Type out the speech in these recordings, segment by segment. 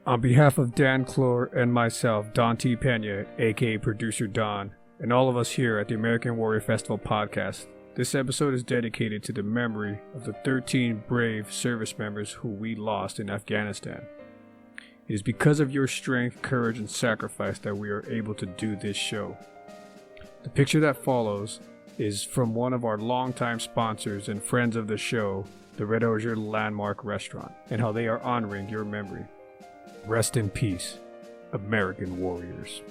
On behalf of Dan Clor and myself, Don T. Pena, aka Producer Don, and all of us here at the American Warrior Festival podcast, this episode is dedicated to the memory of the 13 brave service members who we lost in Afghanistan. It is because of your strength, courage, and sacrifice that we are able to do this show. The picture that follows is from one of our longtime sponsors and friends of the show, the Red Osier Landmark Restaurant, and how they are honoring your memory. Rest in peace, American Warriors.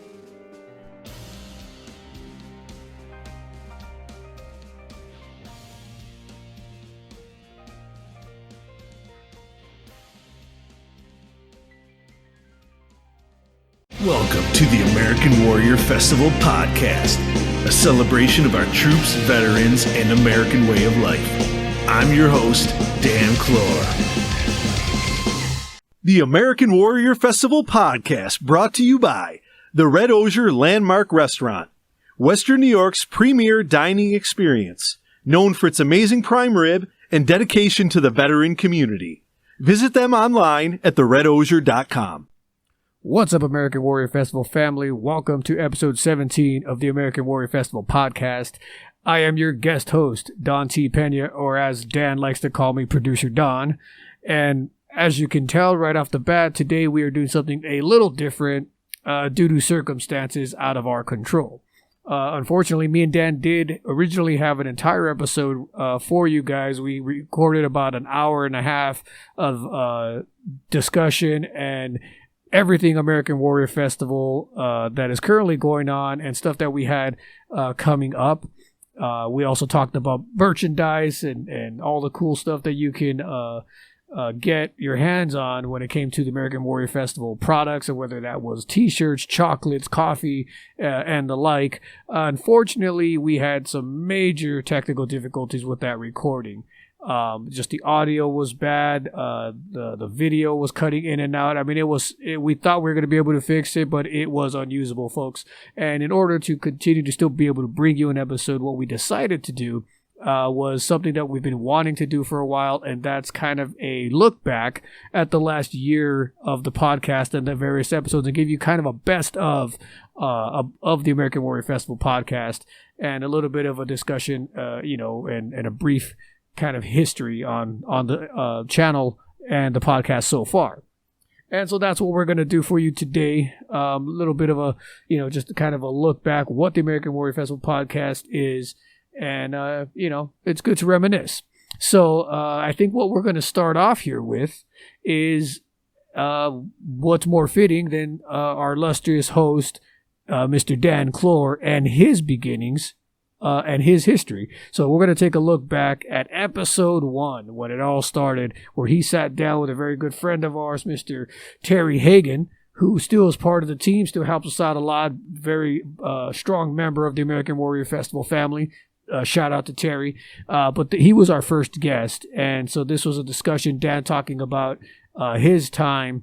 Welcome to the American Warrior Festival podcast, a celebration of our troops, veterans, and American way of life. I'm your host, Dan Clor. The American Warrior Festival podcast brought to you by the Red Osier Landmark Restaurant, Western New York's premier dining experience, known for its amazing prime rib and dedication to the veteran community. Visit them online at theredosier.com. What's up, American Warrior Festival family? Welcome to episode 17 of the American Warrior Festival podcast. I am your guest host, Don T. Pena, or as Dan likes to call me, Producer Don. And as you can tell right off the bat, today we are doing something a little different due to circumstances out of our control. Unfortunately, me and Dan did originally have an entire episode for you guys. We recorded about an hour and a half of discussion and everything American Warrior Festival that is currently going on and stuff that we had coming up. We also talked about merchandise and all the cool stuff that you can get your hands on when it came to the American Warrior Festival products, and whether that was t-shirts, chocolates, coffee, and the like. Unfortunately, we had some major technical difficulties with that recording. Just the audio was bad. The video was cutting in and out. I mean, we thought we were going to be able to fix it, but it was unusable, folks. And in order to continue to still be able to bring you an episode, what we decided to do was something that we've been wanting to do for a while, and that's kind of a look back at the last year of the podcast and the various episodes, and give you kind of a best of the American Warrior Festival podcast, and a little bit of a discussion, and a brief kind of history on the channel and the podcast so far. And so that's what we're going to do for you today. A little bit of a, just kind of a look back what the American Warrior Festival podcast is. And, it's good to reminisce. So I think what we're going to start off here with is what's more fitting than our illustrious host, Mr. Dan Clor, and his beginnings and his history. So we're going to take a look back at episode 1, when it all started, where he sat down with a very good friend of ours, Mr. Terry Hagan, who still is part of the team, still helps us out a lot, very strong member of the American Warrior Festival family. Shout out to Terry. But he was our first guest, and so this was a discussion, Dan talking about his time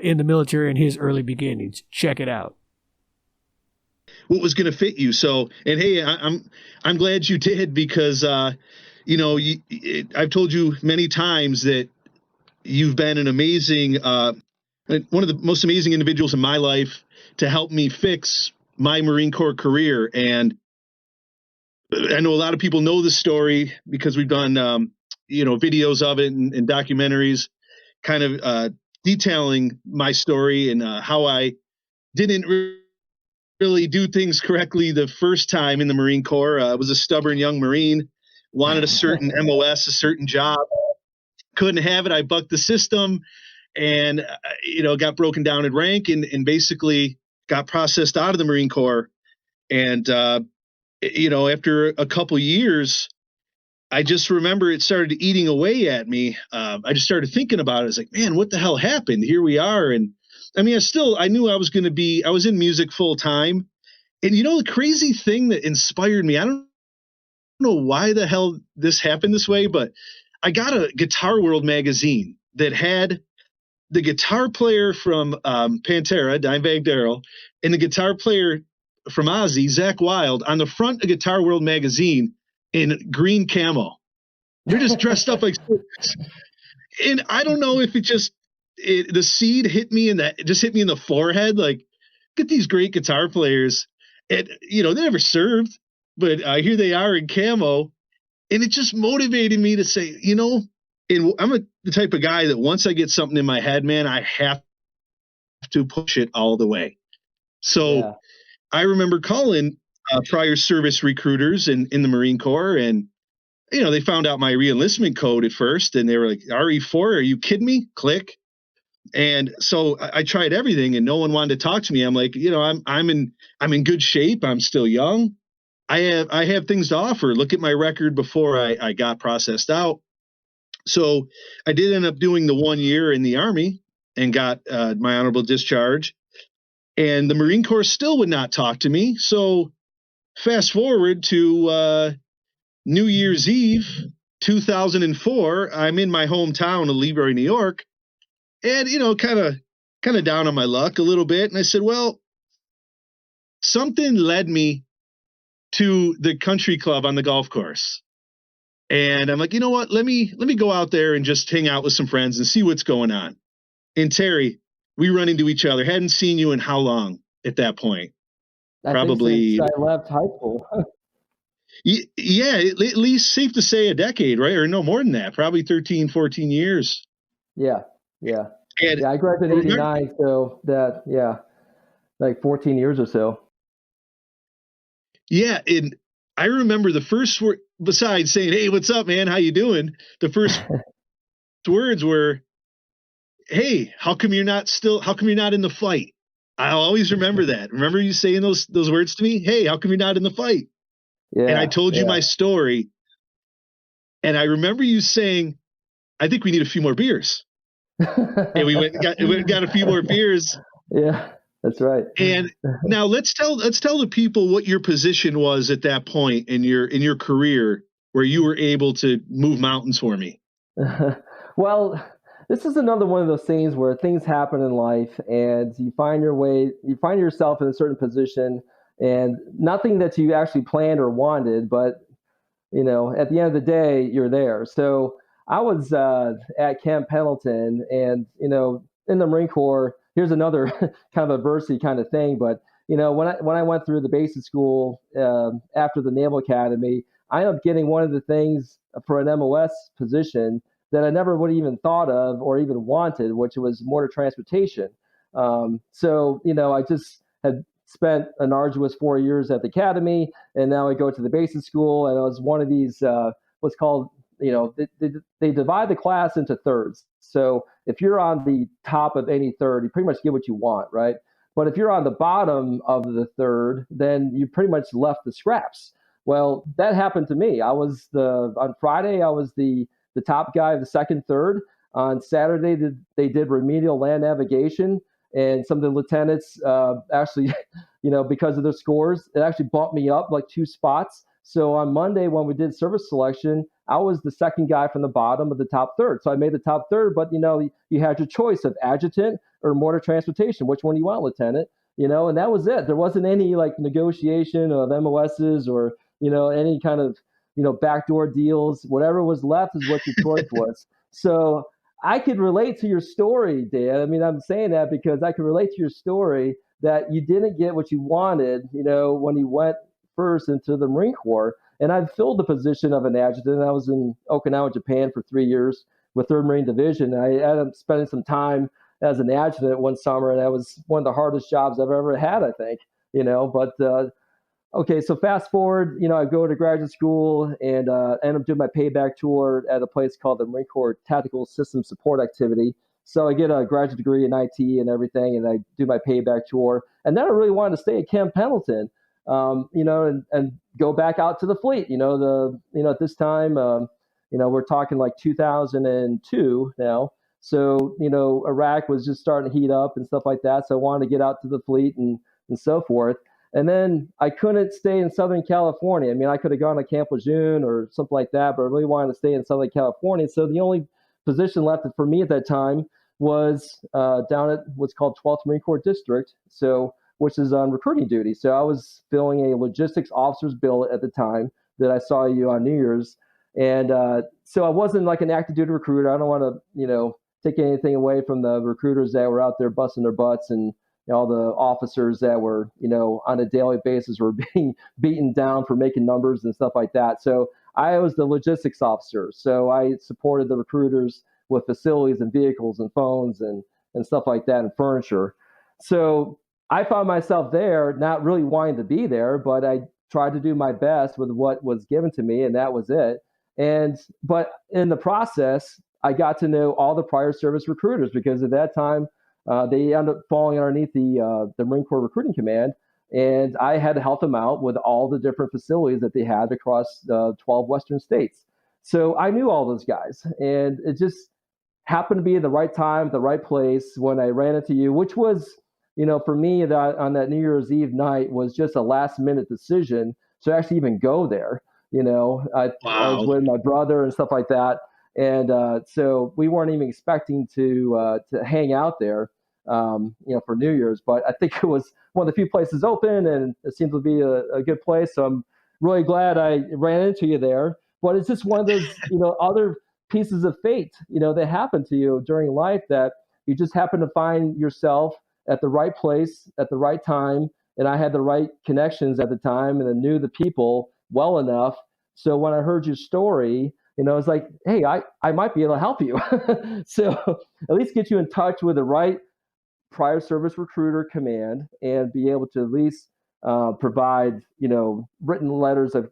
in the military and his early beginnings. Check it out. What was going to fit you. So, and hey, I'm glad you did, because, I've told you many times that you've been an amazing, one of the most amazing individuals in my life to help me fix my Marine Corps career. And I know a lot of people know this story because we've done, videos of it and documentaries kind of detailing my story and how I didn't really do things correctly the first time in the Marine Corps. I was a stubborn young Marine, wanted a certain MOS, a certain job, couldn't have it. I bucked the system and, got broken down in rank and basically got processed out of the Marine Corps. And, after a couple years, I just remember it started eating away at me. I just started thinking about it. I was like, man, what the hell happened? Here we are. And I mean, I knew I was in music full time. And the crazy thing that inspired me, I don't know why the hell this happened this way, but I got a Guitar World magazine that had the guitar player from Pantera, Dimebag Darrell, and the guitar player from Ozzy, Zakk Wylde, on the front of Guitar World magazine in green camo. They're just dressed up like. And I don't know if it just the seed hit me in the forehead. Like, get these great guitar players, and they never served, but here they are in camo, and it just motivated me to say, and I'm the type of guy that once I get something in my head, man, I have to push it all the way. So I remember calling prior service recruiters in the Marine Corps, and they found out my reenlistment code at first, and they were like, RE4, are you kidding me? Click. And so I tried everything, and no one wanted to talk to me. I'm like, I'm in good shape. I'm still young. I have things to offer. Look at my record before I got processed out. So I did end up doing the 1 year in the Army and got my honorable discharge. And the Marine Corps still would not talk to me. So fast forward to New Year's Eve, 2004. I'm in my hometown of Leroy, New York, and kind of down on my luck a little bit. And I said, well, something led me to the country club on the golf course. And I'm like, you know what? Let me go out there and just hang out with some friends and see what's going on. And Terry, we run into each other. Hadn't seen you in how long at that point? Probably since I left high school. Yeah, at least safe to say a decade, right? Or no, more than that, probably 13, 14 years. Yeah. And I graduated in 89, so like 14 years or so. Yeah, and I remember the first word, besides saying, "Hey, what's up, man? How you doing?" The first words were, "Hey, how come you're not in the fight?" I'll always remember that. Remember you saying those words to me? "Hey, how come you're not in the fight?" Yeah, and I told you my story. And I remember you saying, "I think we need a few more beers." And we went and got a few more beers. Yeah, that's right. And now let's tell the people what your position was at that point in your career where you were able to move mountains for me. Well, this is another one of those things where things happen in life and you find yourself in a certain position, and nothing that you actually planned or wanted, but at the end of the day, you're there. So I was at Camp Pendleton, and in the Marine Corps, here's another kind of adversity kind of thing. But when I went through the basic school after the Naval Academy, I ended up getting one of the things for an MOS position that I never would have even thought of or even wanted, which was mortar transportation. So I just had spent an arduous 4 years at the academy, and now I go to the basic school, and I was one of these what's called, they divide the class into thirds. So if you're on the top of any third, you pretty much get what you want, right? But if you're on the bottom of the third, then you pretty much left the scraps. Well, that happened to me. On Friday, I was the top guy of the second third. On Saturday, they did remedial land navigation, and some of the lieutenants actually, because of their scores, it actually bumped me up like 2 spots. So on Monday, when we did service selection, I was the second guy from the bottom of the top third. So I made the top third, but you had your choice of adjutant or mortar transportation. Which one do you want, Lieutenant? And that was it. There wasn't any like negotiation of MOSs or any kind of backdoor deals. Whatever was left is what your choice was. So I could relate to your story, Dan. I mean, I'm saying that because I can relate to your story that you didn't get what you wanted, when you went first into the Marine Corps. And I've filled the position of an adjutant. I was in Okinawa, Japan for 3 years with 3rd Marine Division. I ended up spending some time as an adjutant one summer, and that was one of the hardest jobs I've ever had, I think, But okay, so fast forward, I go to graduate school and end up doing my payback tour at a place called the Marine Corps Tactical Systems Support Activity. So I get a graduate degree in IT and everything, and I do my payback tour. And then I really wanted to stay at Camp Pendleton. And go back out to the fleet. At this time, we're talking like 2002 now. So, Iraq was just starting to heat up and stuff like that. So I wanted to get out to the fleet and so forth. And then I couldn't stay in Southern California. I mean, I could have gone to Camp Lejeune or something like that, but I really wanted to stay in Southern California. So the only position left for me at that time was down at what's called 12th Marine Corps District. Which is on recruiting duty. So I was filling a logistics officer's bill at the time that I saw you on New Year's. And so I wasn't like an active duty recruiter. I don't want to, taking anything away from the recruiters that were out there busting their butts, and all the officers that were, on a daily basis were being beaten down for making numbers and stuff like that. So I was the logistics officer. So I supported the recruiters with facilities and vehicles and phones and stuff like that, and furniture. So I found myself there, not really wanting to be there, but I tried to do my best with what was given to me, and that was it. But in the process, I got to know all the prior service recruiters, because at that time, they ended up falling underneath the Marine Corps Recruiting Command, and I had to help them out with all the different facilities that they had across the 12 Western states. So I knew all those guys, and it just happened to be at the right time, the right place when I ran into you, which was, for me, on that New Year's Eve night was just a last minute decision to actually even go there. I was with my brother and stuff like that. And so we weren't even expecting to hang out there, for New Year's. But I think it was one of the few places open, and it seemed to be a good place. So I'm really glad I ran into you there. But it's just one of those, other pieces of fate, that happen to you during life, that you just happen to find yourself at the right place at the right time. And I had the right connections at the time, and I knew the people well enough. So when I heard your story, it's like, hey, I might be able to help you. So at least get you in touch with the right prior service recruiter command, and be able to at least provide, written letters of,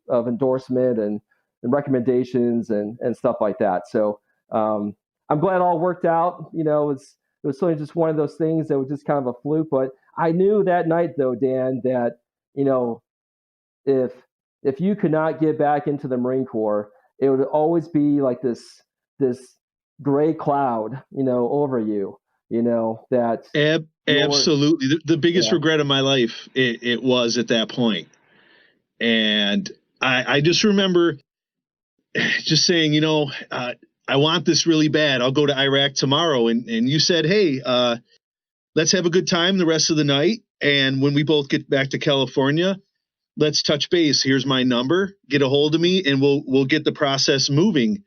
of endorsement and recommendations and stuff like that. So I'm glad it all worked out. It was certainly just one of those things that was just kind of a fluke. But I knew that night, though, Dan, that, if you could not get back into the Marine Corps, it would always be like this gray cloud, over you, that absolutely the biggest regret of my life. It was at that point. And I just remember just saying, I want this really bad. I'll go to Iraq tomorrow. And you said, hey, let's have a good time the rest of the night. And when we both get back to California, let's touch base. Here's my number. Get a hold of me, and we'll get the process moving.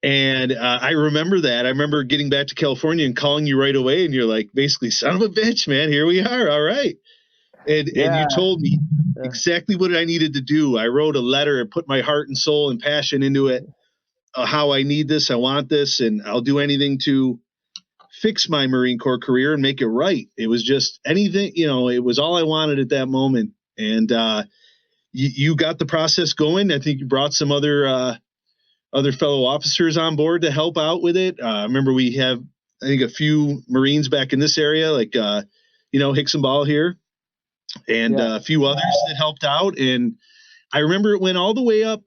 And I remember that. I remember getting back to California and calling you right away, and you're like, basically, son of a bitch, man, here we are. All right. And you told me exactly what I needed to do. I wrote a letter and put my heart and soul and passion into it. How I need this, I want this, and I'll do anything to fix my Marine Corps career and make it right. It was just anything, it was all I wanted at that moment. And you got the process going. I think you brought some other fellow officers on board to help out with it. I remember we have, I think, a few Marines back in this area, like Hicks and Ball here, and a few others that helped out. And I remember it went all the way up.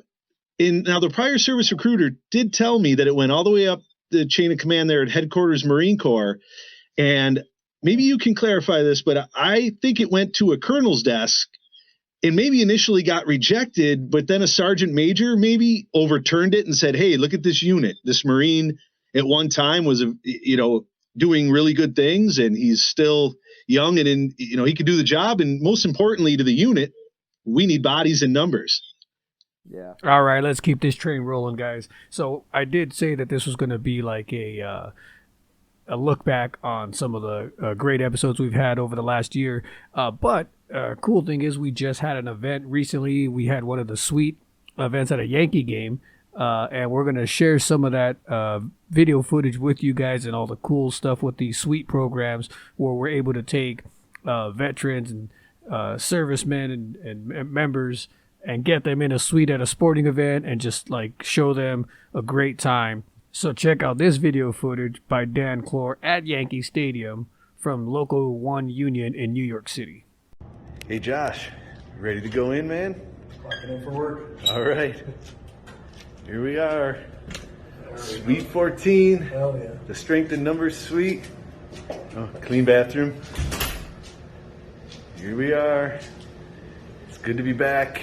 Now the prior service recruiter did tell me that it went all the way up the chain of command there at Headquarters Marine Corps. And maybe you can clarify this, but I think it went to a colonel's desk and maybe initially got rejected, but then a sergeant major maybe overturned it and said, hey, look at this unit. This Marine at one time was, doing really good things, and he's still young, and he could do the job. And most importantly to the unit, we need bodies and numbers. Yeah. All right, let's keep this train rolling, guys. So I did say that this was going to be like a look back on some of the great episodes we've had over the last year. But cool thing is, we just had an event recently. We had one of the sweet events at a Yankee game, and we're going to share some of that video footage with you guys, and all the cool stuff with these sweet programs where we're able to take veterans and servicemen and members and get them in a suite at a sporting event and just like show them a great time. So check out this video footage by Dan Clor at Yankee Stadium from Local 1 Union in New York City. Hey Josh, ready to go in, man? Clocking in for work. All right. Here we are. Suite 14. Hell yeah. The strength in numbers suite. Oh, clean bathroom. Here we are. It's good to be back.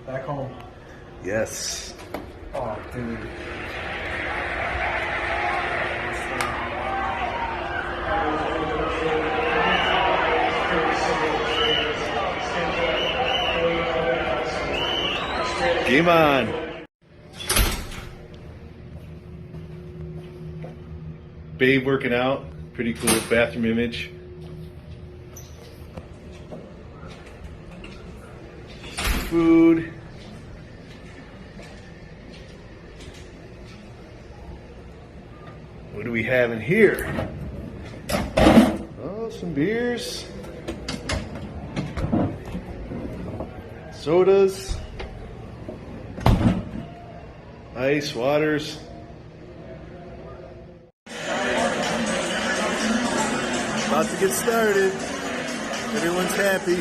Back home. Yes. Oh, dude. Game on. Babe working out. Pretty cool bathroom image. Food. What do we have in here? Oh, some beers. Sodas. Ice, waters. About to get started. Everyone's happy.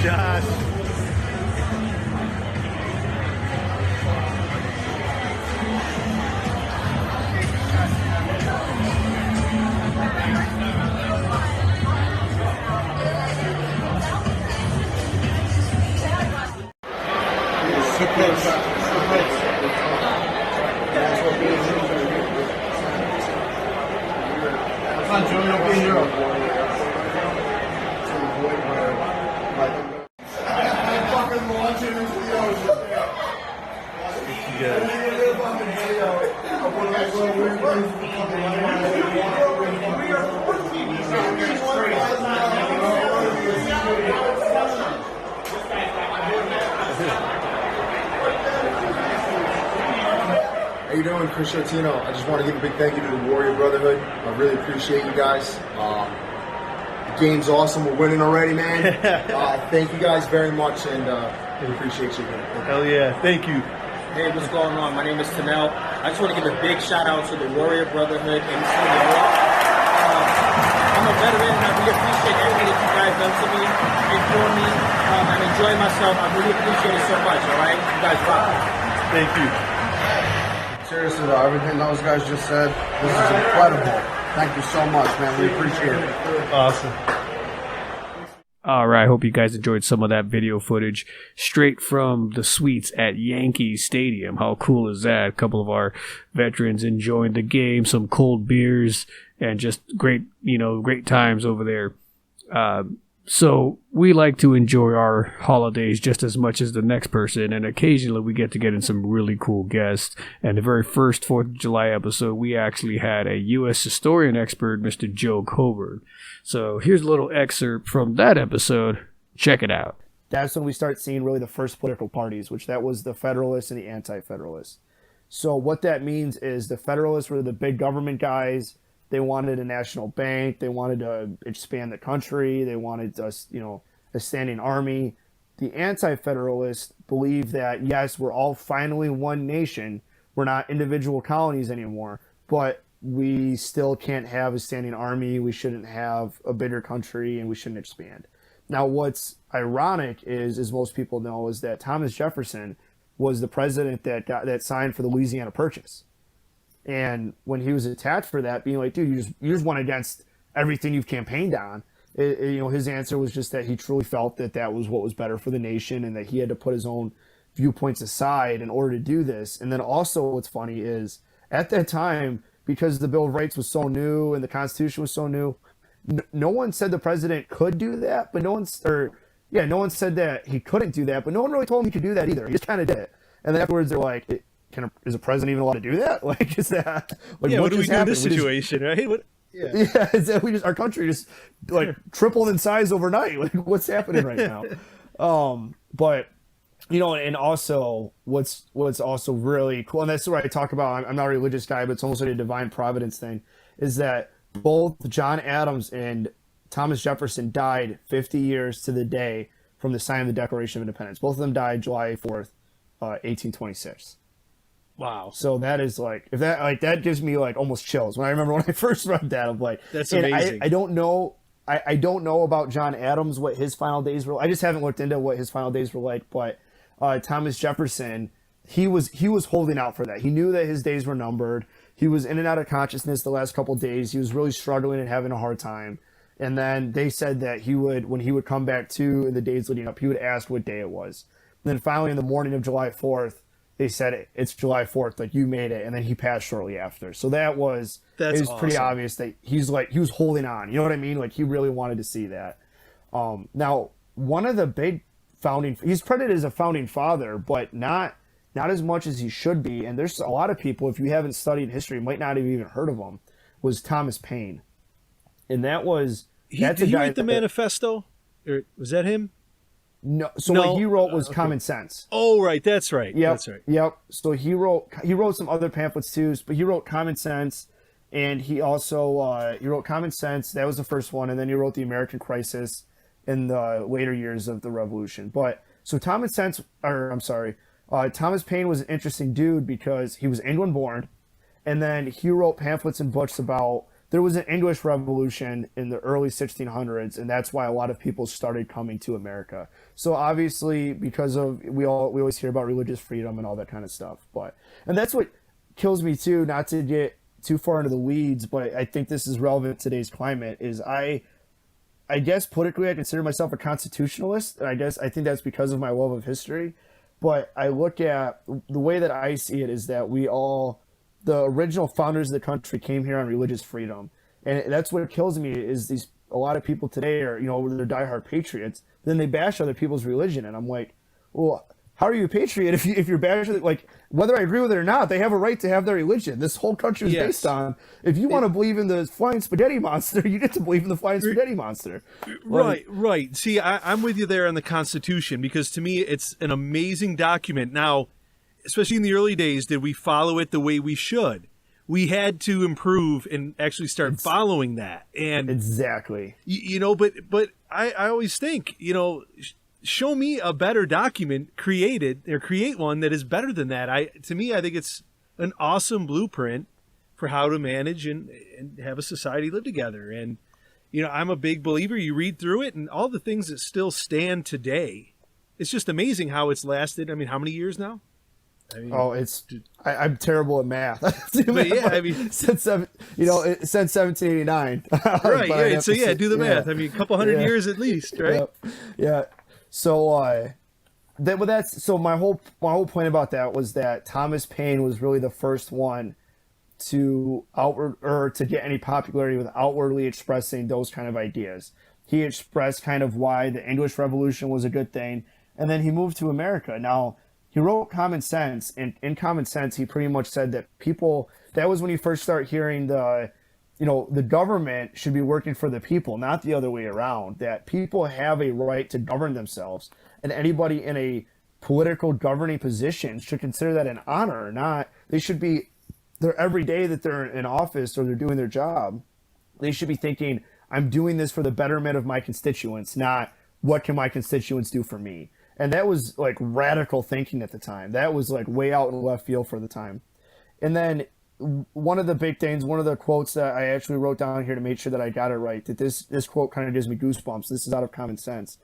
Josh. How you doing, Chris Shotino? I just want to give a big thank you to the Warrior Brotherhood. I really appreciate you guys. The game's awesome. We're winning already, man. Thank you guys very much, and we appreciate you. Hell yeah. Thank you. Hey, what's going on? My name is Tanel. I just want to give a big shout out to the Warrior Brotherhood and to the York. I'm a veteran, and I really appreciate everything that you guys done to me and for me. I'm enjoying myself. I really appreciate it so much, all right? You guys rock. Thank you. Seriously, though, everything those guys just said, this is incredible. Thank you so much, man. We appreciate it. Awesome. All right, hope you guys enjoyed some of that video footage straight from the suites at Yankee Stadium. How cool is that? A couple of our veterans enjoying the game, some cold beers, and just great, great times over there. So we like to enjoy our holidays just as much as the next person, and occasionally we get in some really cool guests. And the very first 4th of July episode, we actually had a U.S. historian expert, Mr. Joe Coburn. So here's a little excerpt from that episode. Check it out. That's when we start seeing really the first political parties, which that was the Federalists and the Anti-Federalists. So what that means is the Federalists were the big government guys. They wanted a national bank. They wanted to expand the country. They wanted us, a standing army. The Anti-Federalists believe that, yes, we're all finally one nation. We're not individual colonies anymore, but we still can't have a standing army. We shouldn't have a bigger country, and we shouldn't expand. Now, what's ironic is, as most people know, is that Thomas Jefferson was the president that signed for the Louisiana Purchase. And when he was attacked for that, being like, dude, you just went against everything you've campaigned on. His answer was just that he truly felt that was what was better for the nation, and that he had to put his own viewpoints aside in order to do this. And then also what's funny is at that time, because the Bill of Rights was so new and the Constitution was so new, no one said the president could do that, but no one said that he couldn't do that, but no one really told him he could do that either. He just kind of did it. And then afterwards they're like, is a president even allowed to do that? Like, is that like, what do we do in this situation, right? Our country just like tripled in size overnight. Like, what's happening right now? But and also what's also really cool, and that's what I talk about. I'm not a religious guy, but it's almost like a divine providence thing. Is that both John Adams and Thomas Jefferson died 50 years to the day from the signing of the Declaration of Independence. Both of them died July 4th, 1826. Wow. So that is that gives me almost chills. When I first read that, I'm like, that's amazing. I don't know. I don't know about John Adams, what his final days were. I just haven't looked into what his final days were like. But Thomas Jefferson, he was holding out for that. He knew that his days were numbered. He was in and out of consciousness the last couple of days. He was really struggling and having a hard time. And then they said that when he would come back to in the days leading up, he would ask what day it was. And then finally, in the morning of July 4th, they said it's July 4th, like you made it, and then he passed shortly after. So it was awesome. Pretty obvious that he was holding on. You know what I mean? Like he really wanted to see that. Now, one of the big he's credited as a founding father, but not as much as he should be. And there's a lot of people, if you haven't studied history, might not have even heard of him, was Thomas Paine. And that's did he write the manifesto? Or was that him? No, so what he wrote was Common Sense. Oh, right, that's right. Yep, that's right. Yep. So he wrote some other pamphlets too, but he wrote Common Sense, and he also he wrote Common Sense. That was the first one, and then he wrote The American Crisis in the later years of the Revolution. But so Thomas Paine was an interesting dude because he was England born, and then he wrote pamphlets and books about. There was an English Revolution in the early 1600s, and that's why a lot of people started coming to America. So obviously, because of we always hear about religious freedom and all that kind of stuff. And that's what kills me too. Not to get too far into the weeds, but I think this is relevant to today's climate. Is I guess politically, I consider myself a constitutionalist, and I think that's because of my love of history. But I look at the way that I see it is that the original founders of the country came here on religious freedom. And that's what kills me is a lot of people today are, they're diehard patriots. Then they bash other people's religion. And I'm like, well, how are you a patriot if you're bashing, like, whether I agree with it or not, they have a right to have their religion. This whole country is based on, if you want to believe in the flying spaghetti monster, you get to believe in the flying spaghetti monster. Right. See, I'm with you there on the Constitution, because to me, it's an amazing document. Now, especially in the early days, did we follow it the way we should? We had to improve and actually start following that. And exactly, but I always think, show me a better document create one that is better than that. I think it's an awesome blueprint for how to manage and have a society live together. And, I'm a big believer. You read through it and all the things that still stand today. It's just amazing how it's lasted. I mean, how many years now? I'm terrible at math. But yeah, since 1789. Right. Yeah. So yeah, do the math. I mean, a couple hundred years at least, right? Yeah. So so my whole point about that was that Thomas Paine was really the first one to get any popularity with outwardly expressing those kind of ideas. He expressed kind of why the English Revolution was a good thing, and then he moved to America. Now, he wrote Common Sense, and in Common Sense, he pretty much said that that was when you first start hearing the government should be working for the people, not the other way around, that people have a right to govern themselves, and anybody in a political governing position should consider that an honor, not, they're every day that they're in office or they're doing their job, they should be thinking, I'm doing this for the betterment of my constituents, not what can my constituents do for me. And that was like radical thinking at the time. That was like way out in left field for the time. And then one of the quotes that I actually wrote down here to make sure that I got it right, that this quote kind of gives me goosebumps. This is out of Common Sense.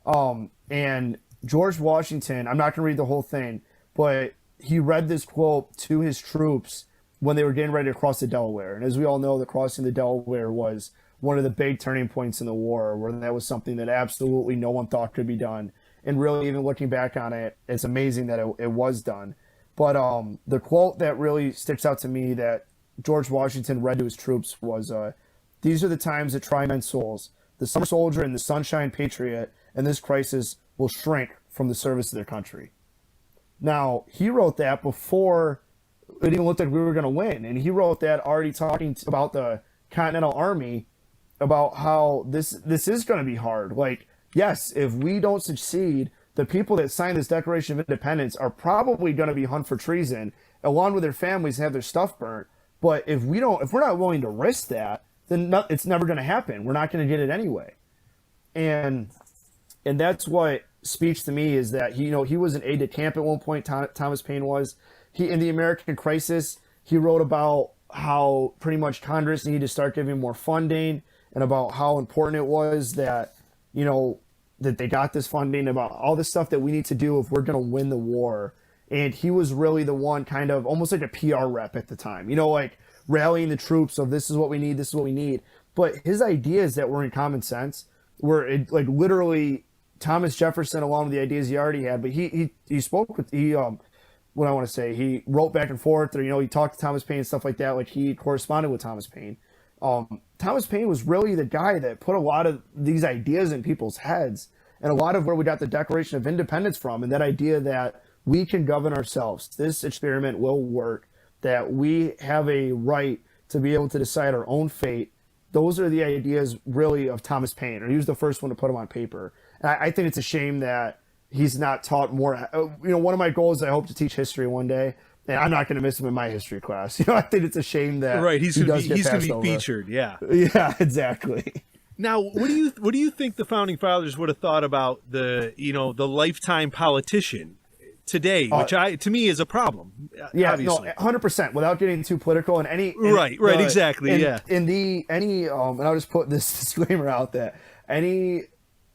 And George Washington, I'm not going to read the whole thing, but he read this quote to his troops when they were getting ready to cross the Delaware. And as we all know, the crossing the Delaware was one of the big turning points in the war, where that was something that absolutely no one thought could be done. And really, even looking back on it, it's amazing that it was done. But the quote that really sticks out to me that George Washington read to his troops was, "These are the times that try men's souls. The summer soldier and the sunshine patriot in this crisis will shrink from the service of their country." Now, he wrote that before it even looked like we were going to win. And he wrote that already talking about the Continental Army, about how this is going to be hard. Like, yes, if we don't succeed, the people that signed this Declaration of Independence are probably going to be hung for treason, along with their families, and have their stuff burnt. But if we're not willing to risk that, then it's never going to happen. We're not going to get it anyway. And that's what speaks to me, is that he was an aide de camp at one point. Thomas Paine was. In the American Crisis, he wrote about how pretty much Congress needed to start giving more funding, and about how important it was that that they got this funding, about all the stuff that we need to do if we're going to win the war. And he was really the one, kind of almost like a PR rep at the time, like rallying the troops of this is what we need. But his ideas that were in Common Sense were like literally Thomas Jefferson, along with the ideas he already had. But he wrote back and forth, or he talked to Thomas Paine and stuff like that. Like, he corresponded with Thomas Paine. Thomas Paine was really the guy that put a lot of these ideas in people's heads. And a lot of where we got the Declaration of Independence from, and that idea that we can govern ourselves, this experiment will work, that we have a right to be able to decide our own fate. Those are the ideas really of Thomas Paine, or he was the first one to put them on paper. And I think it's a shame that he's not taught more. One of my goals, I hope to teach history one day, and I'm not going to miss him in my history class. I think it's a shame that he's going to be featured. Yeah. Yeah, exactly. Now, what do you think the founding fathers would have thought about the lifetime politician today, which to me is a problem. Yeah, obviously. no, 100%. Without getting too political, exactly. And I'll just put this disclaimer out that any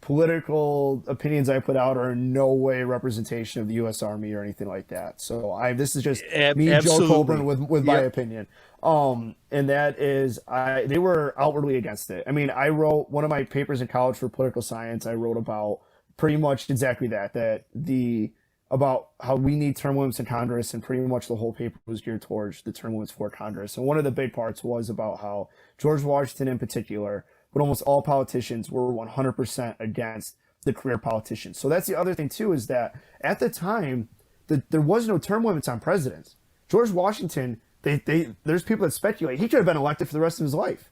political opinions I put out are in no way representation of the U.S. Army or anything like that. So this is just me, absolutely. Joe Colburn, with my opinion. And that is, they were outwardly against it. I mean, I wrote one of my papers in college for political science. I wrote about pretty much exactly about how we need term limits in Congress, and pretty much the whole paper was geared towards the term limits for Congress. And one of the big parts was about how George Washington in particular, but almost all politicians were 100% against the career politicians. So that's the other thing too, is that at the time, there was no term limits on presidents. George Washington, there's people that speculate he could have been elected for the rest of his life.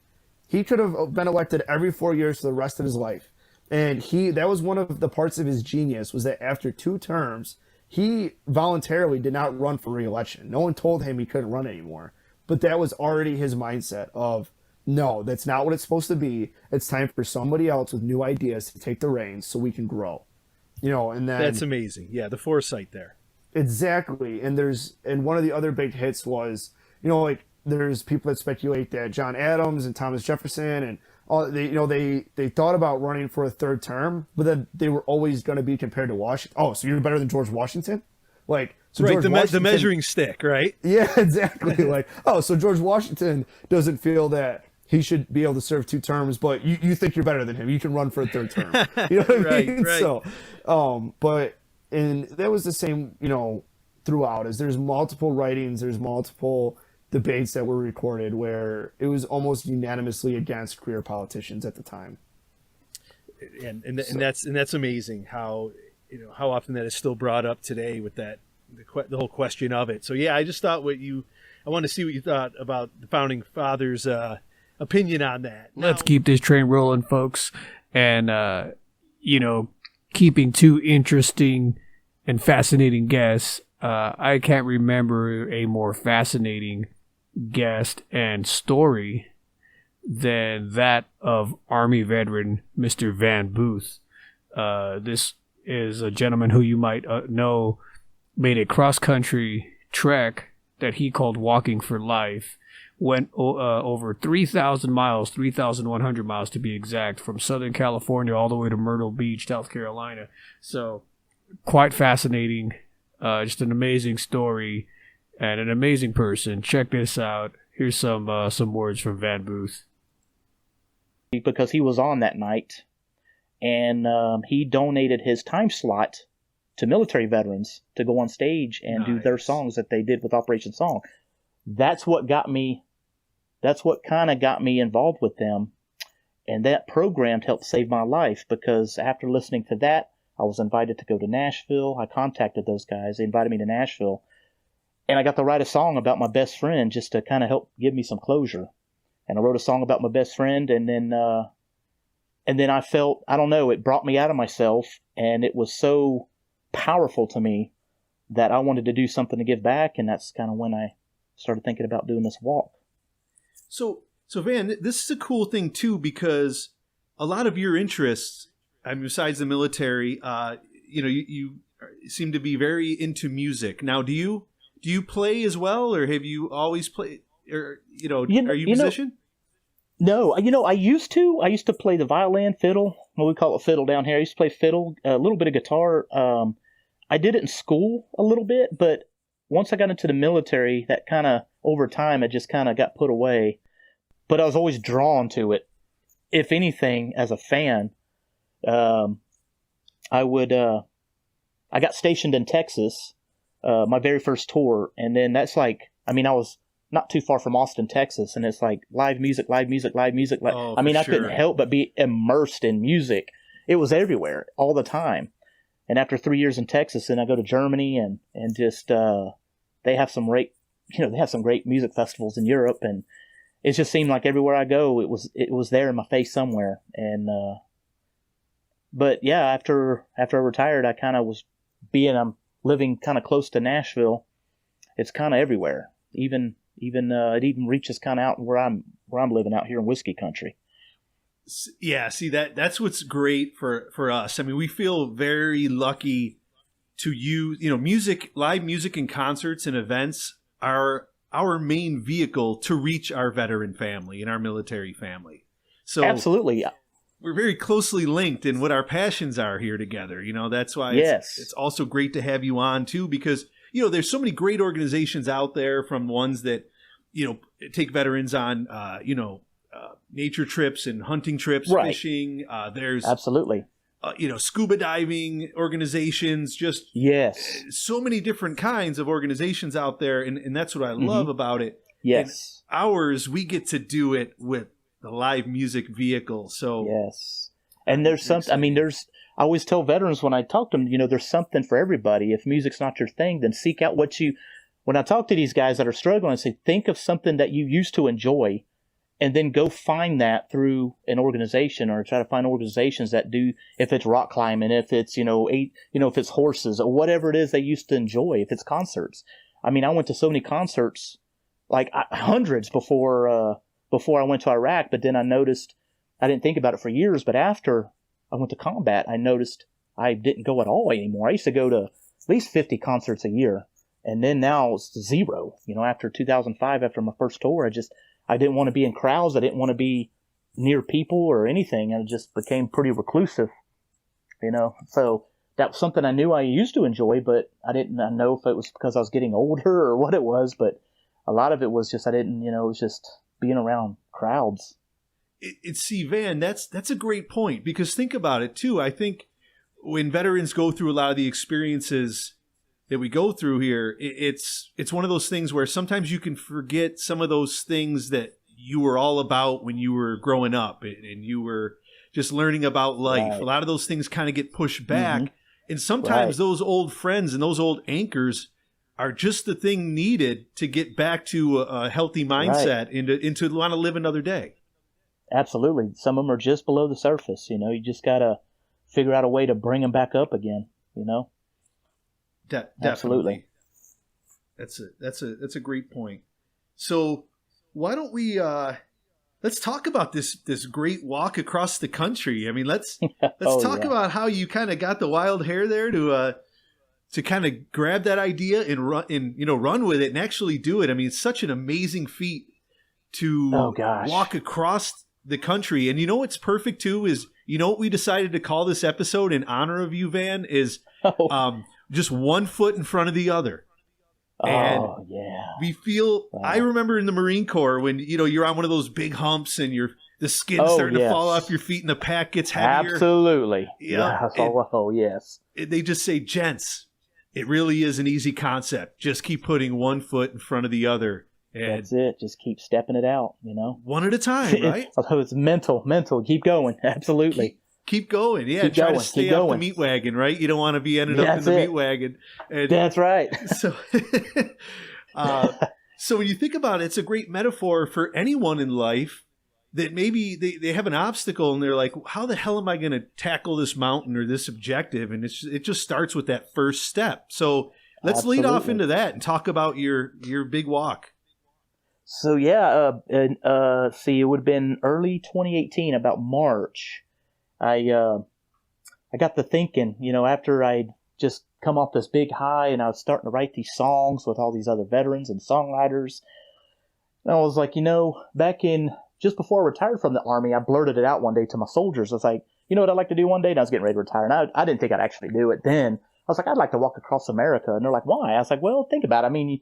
He could have been elected every 4 years for the rest of his life. And that was one of the parts of his genius, was that after 2 terms, he voluntarily did not run for re-election. No one told him he couldn't run anymore. But that was already his mindset of, no, that's not what it's supposed to be. It's time for somebody else with new ideas to take the reins so we can grow. And then that's amazing. Yeah, the foresight there. Exactly. And one of the other big hits was, there's people that speculate that John Adams and Thomas Jefferson and all they thought about running for a 3rd term, but then they were always going to be compared to Washington. Oh, so you're better than George Washington? Like, so right, George the measuring stick, right? Yeah, exactly. Like, so George Washington doesn't feel that he should be able to serve 2 terms, but you think you're better than him. You can run for a 3rd term. You know what I mean? Right. So, and that was the same, throughout, as there's multiple writings, there's multiple debates that were recorded where it was almost unanimously against career politicians at the time. And that's amazing how often that is still brought up today with the whole question of it. So yeah, I just thought I want to see what you thought about the founding fathers' opinion on that. Let's keep this train rolling, folks, and keeping 2 interesting and fascinating guests. I can't remember a more fascinating guest and story than that of Army veteran Mr. Van Booth. This is a gentleman who you might know made a cross-country trek that he called Walking for Life. Went over 3,000 miles, 3,100 miles to be exact, from Southern California all the way to Myrtle Beach, South Carolina. So quite fascinating. Just an amazing story and an amazing person. Check this out. Here's some words from Van Booth. Because he was on that night, and he donated his time slot to military veterans to go on stage and do their songs that they did with Operation Song. That's what kind of got me involved with them, and that program helped save my life, because after listening to that, I was invited to go to Nashville. I contacted those guys. They invited me to Nashville. And I got to write a song about my best friend just to kind of help give me some closure. And I wrote a song about my best friend. And then I felt, I don't know, it brought me out of myself. And it was so powerful to me that I wanted to do something to give back. And that's kind of when I started thinking about doing this walk. So Van, this is a cool thing too, because a lot of your interests, besides the military, you seem to be very into music. Now, do you play as well, or have you always played? Or are you a musician? No, I used to. I used to play the violin, fiddle. Well, we call it fiddle down here. I used to play fiddle, a little bit of guitar. I did it in school a little bit, but once I got into the military, that kind of over time, it just kind of got put away. But I was always drawn to it. If anything, as a fan. I got stationed in Texas, my very first tour. And then that's I was not too far from Austin, Texas. And it's like live music. Oh, I couldn't help but be immersed in music. it was everywhere all the time. And after 3 years in Texas, then I go to Germany and just they have some great music festivals in Europe, and it just seemed like everywhere I go, it was there in my face somewhere. And but yeah, after I retired, I kind of was I'm living kind of close to Nashville. It's kind of everywhere. Even it even reaches kind of out where I'm living out here in whiskey country. Yeah, see that's what's great for us. I mean, we feel very lucky to use, live music and concerts and events are our main vehicle to reach our veteran family and our military family. So absolutely, we're very closely linked in what our passions are here together. That's why it's also great to have you on too, because there's so many great organizations out there, from ones that take veterans on nature trips and hunting trips, right. Fishing. There's absolutely scuba diving organizations, just so many different kinds of organizations out there, and that's what I love about it. Yes, and ours, we get to do it with the live music vehicle. So yes, and there's something. I mean, I always tell veterans when I talk to them, there's something for everybody. If music's not your thing, then seek out what you. When I talk to these guys that are struggling, I say, think of something that you used to enjoy, and then go find that through an organization, or try to find organizations that do, if it's rock climbing, if it's, if it's horses, or whatever it is they used to enjoy, if it's concerts. I mean, I went to so many concerts, like hundreds before I went to Iraq, but then I noticed, I didn't think about it for years, but after I went to combat, I noticed I didn't go at all anymore. I used to go to at least 50 concerts a year, and then now it's zero. After 2005, after my first tour, I didn't want to be in crowds. I didn't want to be near people or anything. I just became pretty reclusive, So that was something I knew I used to enjoy, but I didn't know if it was because I was getting older or what it was. But a lot of it was just, I didn't, it was just being around crowds. See, Van, that's a great point, because think about it too. I think when veterans go through a lot of the experiences that we go through here, it's one of those things where sometimes you can forget some of those things that you were all about when you were growing up and you were just learning about life. Right. A lot of those things kind of get pushed back. And sometimes those old friends and those old anchors are just the thing needed to get back to a healthy mindset and to want to live another day. Absolutely. Some of them are just below the surface. You just got to figure out a way to bring them back up again, Absolutely. That's a great point. So why don't we let's talk about this great walk across the country. I mean, let's talk about how you kind of got the wild hair there to kind of grab that idea and run with it and actually do it. I mean, it's such an amazing feat to walk across the country. And what's perfect too is, what we decided to call this episode in honor of you, Van, is just one foot in front of the other. And we feel, I remember in the Marine Corps when, you're on one of those big humps and the skin's starting to fall off your feet and the pack gets heavier. Absolutely. Yes. They just say, gents, it really is an easy concept. Just keep putting one foot in front of the other. And that's it. Just keep stepping it out, one at a time, right? It's mental. Keep going. Absolutely. Keep going. Yeah. Keep try to stay off the meat wagon, right? You don't want to be ended up in the meat wagon. And that's right. So, so when you think about it, it's a great metaphor for anyone in life that maybe they have an obstacle and they're like, how the hell am I going to tackle this mountain or this objective? And it just starts with that first step. So let's lead off into that and talk about your big walk. So it would have been early 2018, about March. I got to thinking, after I'd just come off this big high and I was starting to write these songs with all these other veterans and songwriters. And I was like, back in just before I retired from the Army, I blurted it out one day to my soldiers. I was like, what I'd like to do one day? And I was getting ready to retire. And I didn't think I'd actually do it then. I was like, I'd like to walk across America. And they're like, why? I was like, well, think about it. I mean,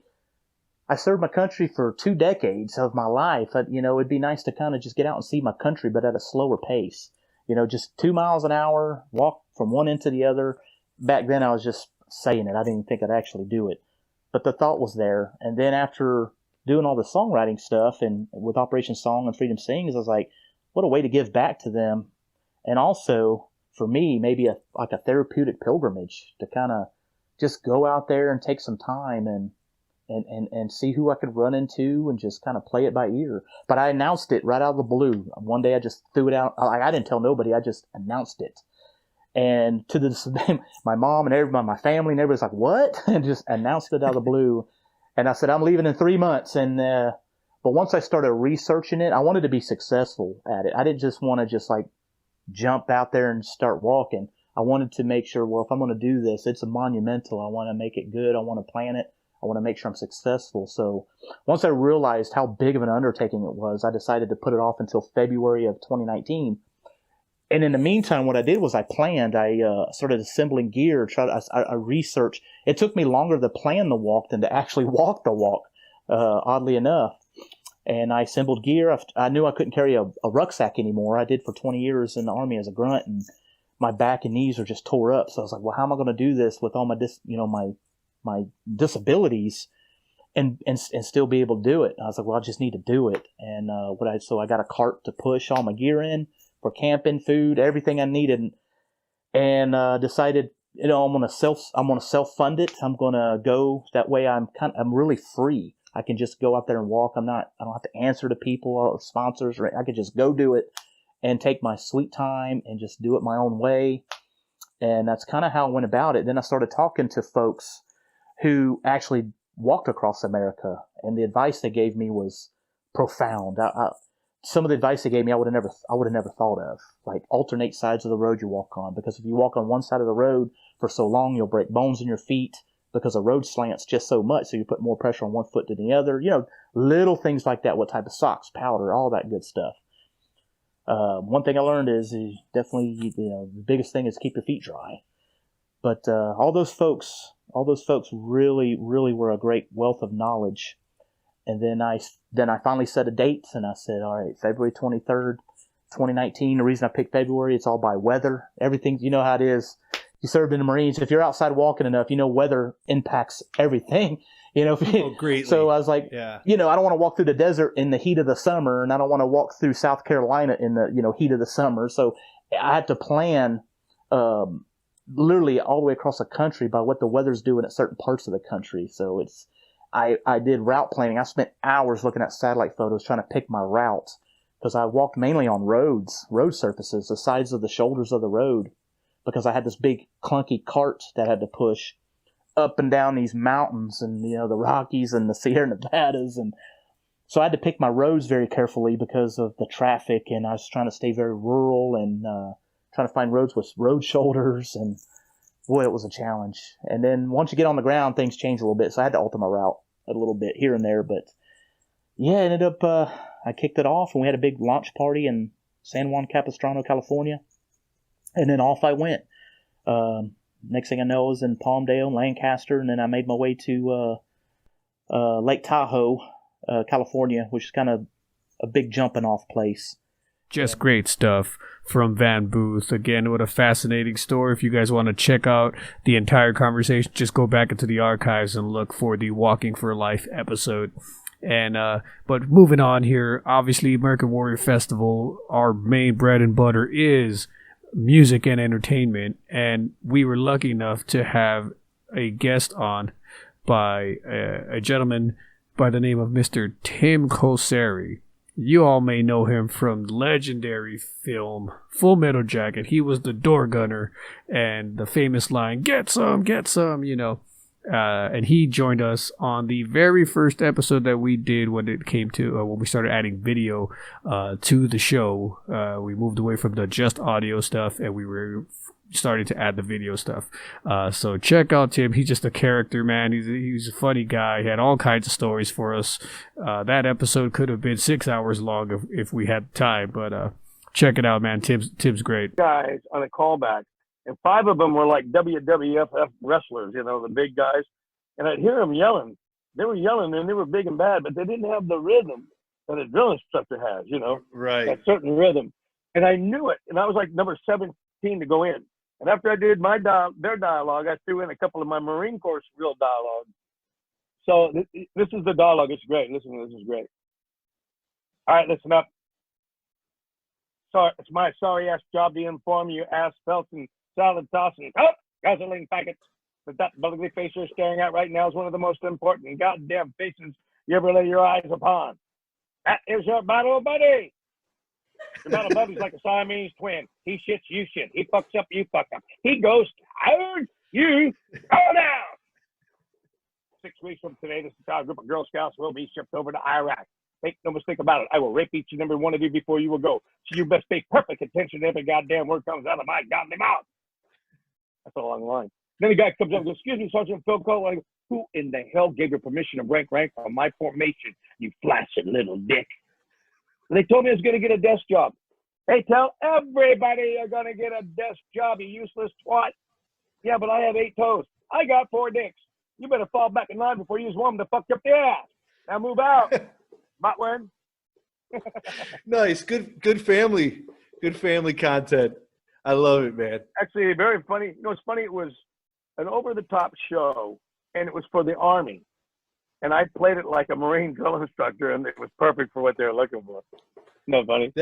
I served my country for 2 decades of my life. It'd be nice to kind of just get out and see my country, but at a slower pace. Just 2 miles an hour, walk from one end to the other. Back then, I was just saying it. I didn't think I'd actually do it. But the thought was there. And then after doing all the songwriting stuff and with Operation Song and Freedom Sings, I was like, what a way to give back to them. And also for me, maybe like a therapeutic pilgrimage to kind of just go out there and take some time and see who I could run into and just kind of play it by ear. But I announced it right out of the blue. One day I just threw it out. I didn't tell nobody. I just announced it. And to this, my mom and everybody, my family and everybody's like, what? And just announced it out of the blue. And I said, I'm leaving in 3 months. And, but once I started researching it, I wanted to be successful at it. I didn't just want to just like jump out there and start walking. I wanted to make sure, well, if I'm going to do this, it's a monumental. I want to make it good. I want to plan it. I want to make sure I'm successful. So once I realized how big of an undertaking it was, I decided to put it off until February of 2019. And in the meantime, what I did was I planned. I started assembling gear. I researched. It took me longer to plan the walk than to actually walk the walk, oddly enough. And I assembled gear. I knew I couldn't carry a rucksack anymore. I did for 20 years in the Army as a grunt, and my back and knees are just tore up. So I was like, well, how am I going to do this with all my disabilities and still be able to do it? And I was like, well, I just need to do it. And so I got a cart to push all my gear in for camping, food, everything I needed, and decided, I'm going to self-fund it. I'm going to go that way. I'm really free. I can just go out there and walk. I don't have to answer to people or sponsors, or I could just go do it and take my sweet time and just do it my own way. And that's kind of how I went about it. Then I started talking to folks who actually walked across America, and the advice they gave me was profound. Some of the advice they gave me, I would have never thought of, like alternate sides of the road you walk on, because if you walk on one side of the road for so long, you'll break bones in your feet because the road slants just so much, so you put more pressure on one foot than the other. Little things like that. What type of socks, powder, all that good stuff. One thing I learned is definitely the biggest thing is keep your feet dry. But all those folks really, really were a great wealth of knowledge. And then I finally set a date, and I said, all right, February 23rd, 2019. The reason I picked February, it's all by weather. Everything, you know how it is. You served in the Marines. If you're outside walking enough, weather impacts everything. Greatly. So I was like, yeah. I don't want to walk through the desert in the heat of the summer, and I don't want to walk through South Carolina in the heat of the summer. So I had to plan literally all the way across the country by what the weather's doing at certain parts of the country. So I did route planning. I spent hours looking at satellite photos trying to pick my route, because I walked mainly on road surfaces, the sides of the shoulders of the road, because I had this big clunky cart that I had to push up and down these mountains and the Rockies and the Sierra Nevadas, and so I had to pick my roads very carefully because of the traffic, and I was trying to stay very rural and trying to find roads with road shoulders, and boy, it was a challenge. And then once you get on the ground, things change a little bit, so I had to alter my route a little bit here and there, but yeah, I ended up I kicked it off, and we had a big launch party in San Juan Capistrano, California, and then off I went. Next thing I know, I was in Palmdale, Lancaster, and then I made my way to Lake Tahoe, California, which is kind of a big jumping off place. Just great stuff from Van Booth. Again, what a fascinating story. If you guys want to check out the entire conversation, just go back into the archives and look for the Walking for Life episode. And but moving on here, obviously American Warrior Festival, our main bread and butter is music and entertainment, and we were lucky enough to have a guest on by a gentleman by the name of Mr. Tim Kosari. You all may know him from legendary film Full Metal Jacket. He was the door gunner and the famous line, get some, and he joined us on the very first episode that we did when it came to when we started adding video to the show. We moved away from the just audio stuff, and we were starting to add the video stuff. So check out Tim. He's just a character, man. He's a funny guy. He had all kinds of stories for us. That episode could have been 6 hours long if we had time, but check it out, man. Tim's great. Guys on a callback. And 5 of them were like WWF wrestlers, the big guys. And I'd hear them yelling. They were yelling, and they were big and bad, but they didn't have the rhythm that a drill instructor has, Right. That certain rhythm. And I knew it. And I was like number 17 to go in. And after I did their dialogue, I threw in a couple of my Marine Corps real dialogue. So this is the dialogue. It's great. Listen, this is great. All right, listen up. Sorry, it's my sorry ass job to inform you, ass felting, salad tossing, guzzling packets that bubbly face you're staring at right now is one of the most important goddamn faces you ever lay your eyes upon. That is your battle buddy. Your battle buddy's like a Siamese twin. He shits, you shit. He fucks up, you fuck up. He goes out, you go down. 6 weeks from today, this entire group of Girl Scouts will be shipped over to Iraq. Make no mistake about it. I will rape each and every one of you before you will go. So you best pay perfect attention to every goddamn word comes out of my goddamn mouth. That's a long line. Then the guy comes up and goes, excuse me, Sergeant Phil Cole. I go, who in the hell gave you permission to rank on my formation, you flaccid little dick? And they told me I was going to get a desk job. They tell everybody you're going to get a desk job, you useless twat. Yeah, but I have 8 toes. I got 4 dicks. You better fall back in line before you use one to fuck up the ass. Now move out. Buttwin. Nice. Good family content. I love it, man. Actually, very funny. You know, it's funny. It was an over-the-top show, and it was for the Army. And I played it like a Marine drill instructor, and it was perfect for what they were looking for. No funny.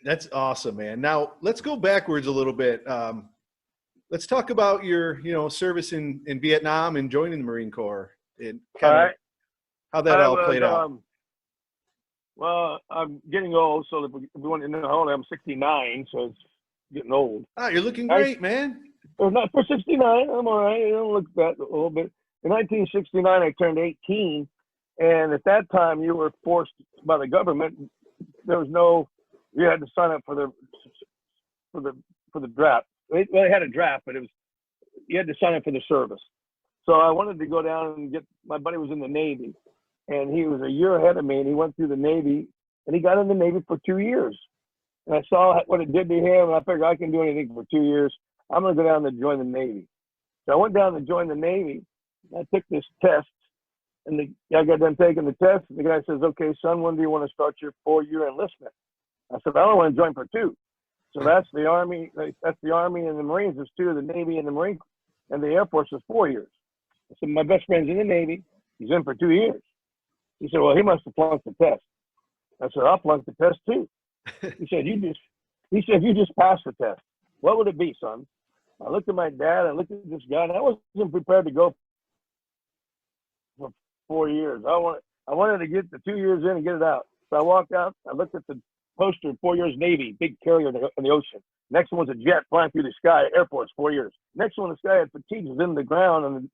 That's awesome, man. Now let's go backwards a little bit. Let's talk about your, service in Vietnam and joining the Marine Corps and kind of how that all played out. Well, I'm getting old, so if we want to know how old I am, 69, so it's getting old. You're looking great, man. Not for 69, I'm all right. I don't look that a little bit. In 1969, I turned 18, and at that time, you were forced by the government. There was you had to sign up for the draft. Well, they had a draft, but you had to sign up for the service. So I wanted to go down and my buddy was in the Navy, and he was a year ahead of me, and he went through the Navy, and he got in the Navy for 2 years. And I saw what it did to him, and I figured I can do anything for 2 years. I'm going to go down and join the Navy. So I went down to join the Navy. I took this test, and I got done taking the test. And the guy says, okay, son, when do you want to start your 4-year enlistment? I said, I don't want to join for 2. So that's the Army. That's the Army and the Marines is 2. The Navy and the Marine and the Air Force is 4 years. I said, my best friend's in the Navy. He's in for 2 years. He said, well, he must have flunked the test. I said, I'll flunk the test too. He said, you just passed the test. What would it be, son? I looked at my dad. I looked at this guy, and I wasn't prepared to go for 4 years. I wanted to get the 2 years in and get it out. So I walked out. I looked at the poster, 4 years Navy, big carrier in the ocean. Next one was a jet flying through the sky, Air Force, 4 years. Next one, this guy had fatigues in the ground and,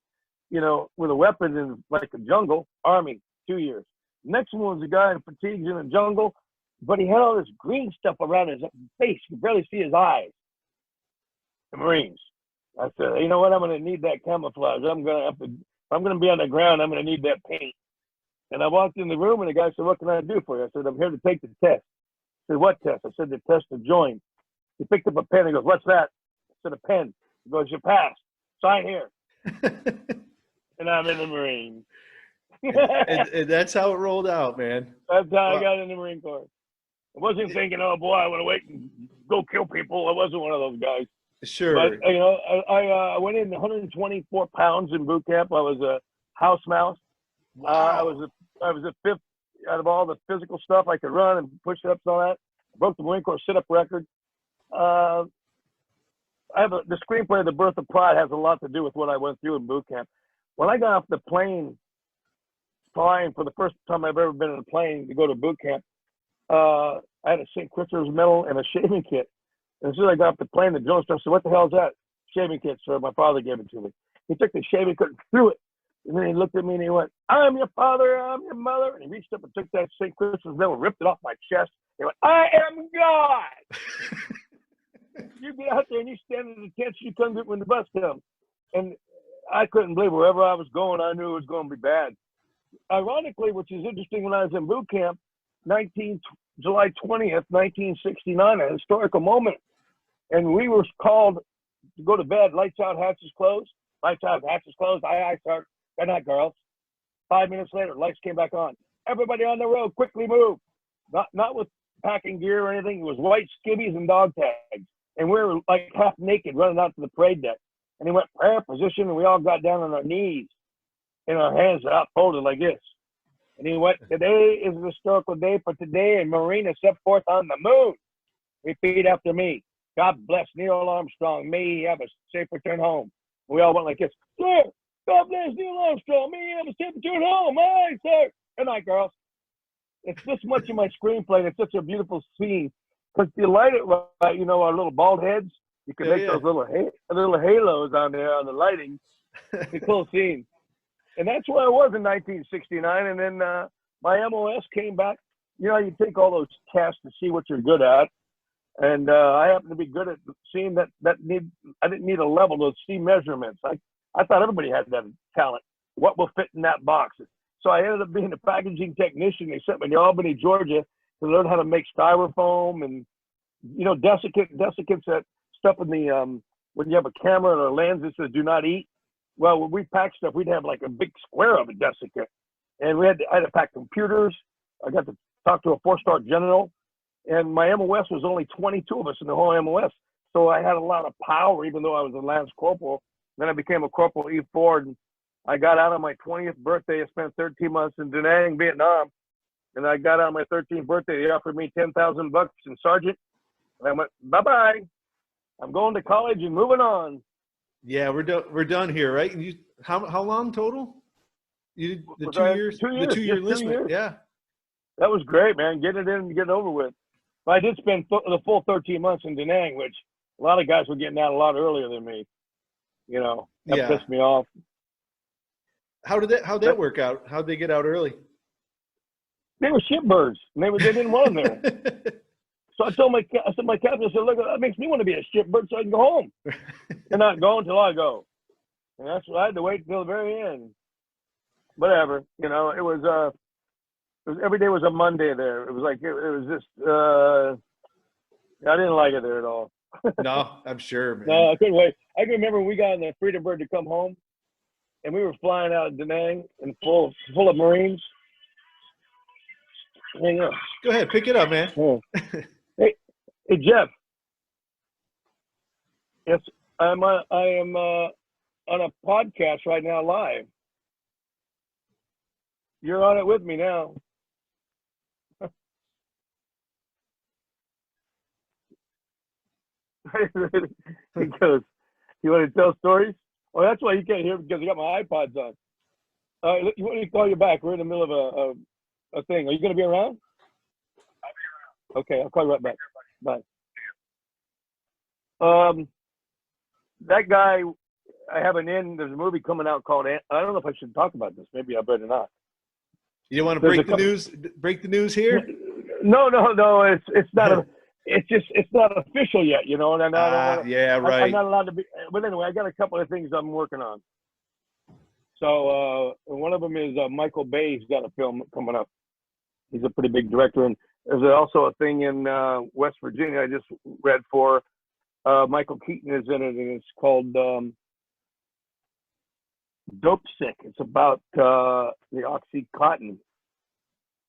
with a weapon in like a jungle, Army, 2 years. Next one was a guy in fatigues in the jungle, but he had all this green stuff around his face. You could barely see his eyes. The Marines. I said, you know what? I'm going to need that camouflage. I'm going to be on the ground. I'm going to need that paint. And I walked in the room, and the guy said, what can I do for you? I said, I'm here to take the test. I said, what test? I said, the test to join. He picked up a pen. He goes, what's that? I said, a pen. He goes, you passed. Sign here. And I'm in the Marines. and that's how it rolled out, man. That's how I got in the Marine Corps. I wasn't thinking, oh, boy, I want to wait and go kill people. I wasn't one of those guys. Sure. But, I went in 124 pounds in boot camp. I was a house mouse. Wow. I was a 5th out of all the physical stuff. I could run and push ups and all that. I broke the Marine Corps sit-up record. The screenplay, The Birth of Pride, has a lot to do with what I went through in boot camp. When I got off the plane, flying for the first time I've ever been in a plane to go to boot camp, I had a St. Christopher's medal and a shaving kit. And as soon as I got off the plane, the drill instructor said, what the hell is that? Shaving kit, sir. My father gave it to me. He took the shaving kit and threw it. And then he looked at me and he went, I'm your father, I'm your mother. And he reached up and took that St. Christopher's medal, ripped it off my chest. He went, I am God. You get out there and you stand in the tent, you come get when the bus comes. And I couldn't believe wherever I was going, I knew it was going to be bad. Ironically, which is interesting, when I was in boot camp, July 20th, 1969, a historical moment. And we were called to go to bed, lights out, hatches closed. Lights out, hatches closed. Aye, sir. Good night, girls. 5 minutes later, lights came back on. Everybody on the road, quickly move. Not with packing gear or anything. It was white skivvies and dog tags. And we were like half naked running out to the parade deck. And he went prayer position, and we all got down on our knees and our hands out folded like this. And he went, today is a historical day for today, and Marina set forth on the moon. Repeat after me. God bless Neil Armstrong. May he have a safe return home. We all went like this. Sir, God bless Neil Armstrong. May he have a safe return home. Aye, sir. Good night, girls. It's this much in my screenplay, and it's such a beautiful scene. Because you light it right, you know, our little bald heads, you can make those little halos on there on the lighting. It's a cool scene. And that's where I was in 1969. And then my MOS came back. You know, you take all those tests to see what you're good at. And I happen to be good at seeing I didn't need a level to see measurements. I thought everybody had that talent. What will fit in that box? So I ended up being a packaging technician. They sent me to Albany, Georgia to learn how to make styrofoam and, you know, desiccants, that stuff in the, when you have a camera or a lens that says do not eat. Well, when we packed stuff, we'd have like a big square of a desiccant. And I had to pack computers. I got to talk to a 4-star general. And my MOS was only 22 of us in the whole MOS. So I had a lot of power, even though I was a Lance Corporal. Then I became a Corporal E4. And I got out on my 20th birthday. I spent 13 months in Da Nang, Vietnam. And I got out on my 13th birthday. They offered me $10,000 in sergeant. And I went, bye-bye. I'm going to college and moving on. Yeah, we're done here, right? And how long total? You did the 2 years? 2 years. The 2 year Just 2 enlistment. years. Yeah. That was great, man. Getting it in and getting over with. But I did spend the full 13 months in Da Nang, which a lot of guys were getting out a lot earlier than me. You know, that pissed me off. How'd that work out? How'd they get out early? They were shitbirds, and they didn't want them there. So I said, my captain, I said, look, that makes me want to be a shitbird so I can go home and not go until I go. And that's what I had to wait until the very end. Whatever, you know, it was every day was a Monday there. It was like, it was just, I didn't like it there at all. No, I'm sure, man. No, I couldn't wait. I can remember we got on the Freedom Bird to come home, and we were flying out of Da Nang and full of Marines. Hang on. Go ahead, pick it up, man. Hey, Jeff. Yes, I am on a podcast right now live. You're on it with me now. He goes, you want to tell stories? Well, that's why you can't hear, because I got my iPods on. All right, you want me to call you back? We're in the middle of a thing. Are you going to be around? I'll be around. Okay, I'll call you right back. Bye. That guy, I have an in. There's a movie coming out called. I don't know if I should talk about this. Maybe I better not. You don't want to break the news? Break the news here? No. It's not. It's not official yet. You know, and I don't. Yeah, right. I'm not allowed to be. But anyway, I got a couple of things I'm working on. So one of them is Michael Bay's got a film coming up. He's a pretty big director, and there's also a thing in West Virginia I just read for. Michael Keaton is in it, and it's called Dope Sick. It's about the OxyContin.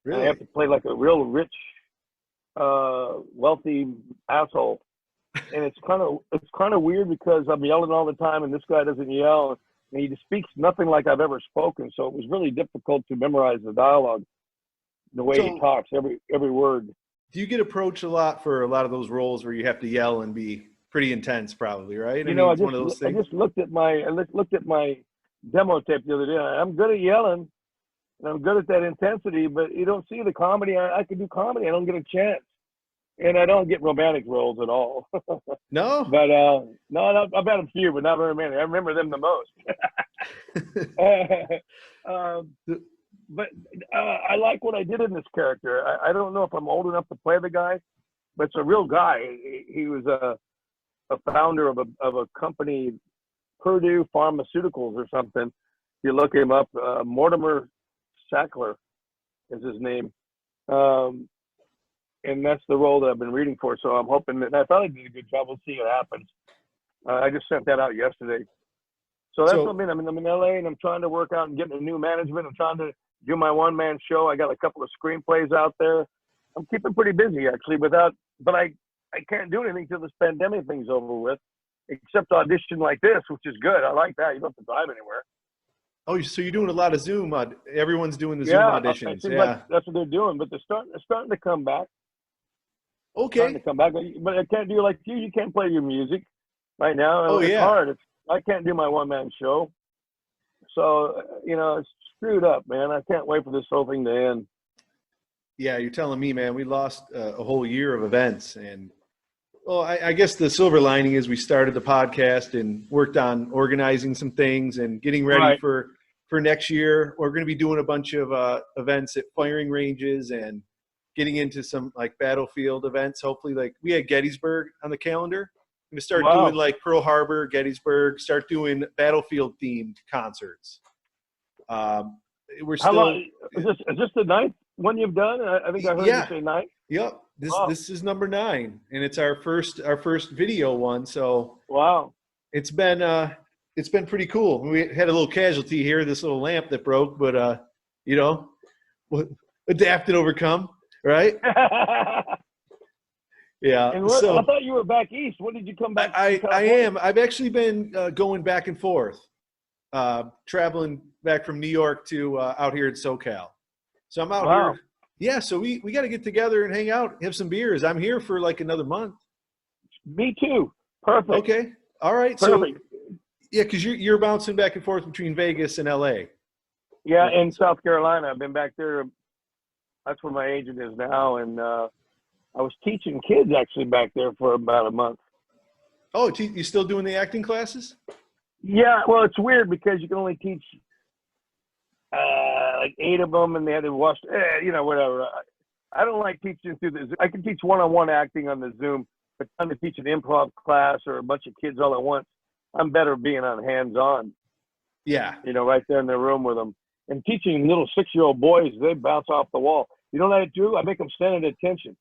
Really? I have to play like a real rich, wealthy asshole, and it's kind of weird because I'm yelling all the time, and this guy doesn't yell, and he speaks nothing like I've ever spoken. So it was really difficult to memorize the dialogue, the way he talks, every word. Do you get approached a lot for a lot of those roles where you have to yell and be pretty intense, probably, right? You know, it's one of those things. I just looked at my demo tape the other day. I'm good at yelling, and I'm good at that intensity, but you don't see the comedy. I can do comedy. I don't get a chance, and I don't get romantic roles at all. No? But no, I've had a few, but not very many. I remember them the most. But I like what I did in this character. I don't know if I'm old enough to play the guy, but it's a real guy. He was a founder of a company, Purdue Pharmaceuticals or something. If you look him up, Mortimer Sackler is his name. And that's the role that I've been reading for. So I'm hoping that I finally did a good job. We'll see what happens. I just sent that out yesterday. So that's what I mean. I'm in LA and I'm trying to work out and get a new management. I'm trying to do my one-man show. I got a couple of screenplays out there. I'm keeping pretty busy actually but I can't do anything till this pandemic thing's over with, except audition like this, which is good. I like that. You don't have to drive anywhere. Oh, so you're doing a lot of Zoom. Everyone's doing the Zoom auditions. Like that's what they're doing, but they're starting to come back. Trying Okay. to come back, but I can't do like you. You can't play your music right now. Oh, It's yeah. hard. I can't do my one-man show. So, it's screwed up, man. I can't wait for this whole thing to end. Yeah, you're telling me, man, we lost a whole year of events. And, well, I guess the silver lining is we started the podcast and worked on organizing some things and getting ready Right. for next year. We're going to be doing a bunch of events at firing ranges and getting into some like battlefield events. Hopefully, like we had Gettysburg on the calendar. I'm going to start doing like Pearl Harbor, Gettysburg, start doing battlefield themed concerts. We're How still. long is this the ninth one you've done? I think I heard you say ninth. Yep. This is number 9, and it's our first video one. So wow, it's been pretty cool. We had a little casualty here, this little lamp that broke, but adapt and overcome, right? Yeah. And So I thought you were back east. When did you come back? I am. I've actually been going back and forth, traveling back from New York to out here in SoCal. So I'm out here. Yeah. So we got to get together and hang out, have some beers. I'm here for like another month. Me too. Perfect. Okay. All right. Perfect. So yeah, because you're bouncing back and forth between Vegas and LA. Yeah, in South Carolina. I've been back there. That's where my agent is now, and I was teaching kids actually back there for about a month. Oh, you still doing the acting classes? Yeah, well, it's weird because you can only teach like 8 of them, and they had to watch, whatever. I don't like teaching through the Zoom. I can teach one-on-one acting on the Zoom, but trying to teach an improv class or a bunch of kids all at once, I'm better being on hands-on. Yeah. Right there in the room with them. And teaching little 6-year-old boys, they bounce off the wall. You know what I do? I make them stand at attention.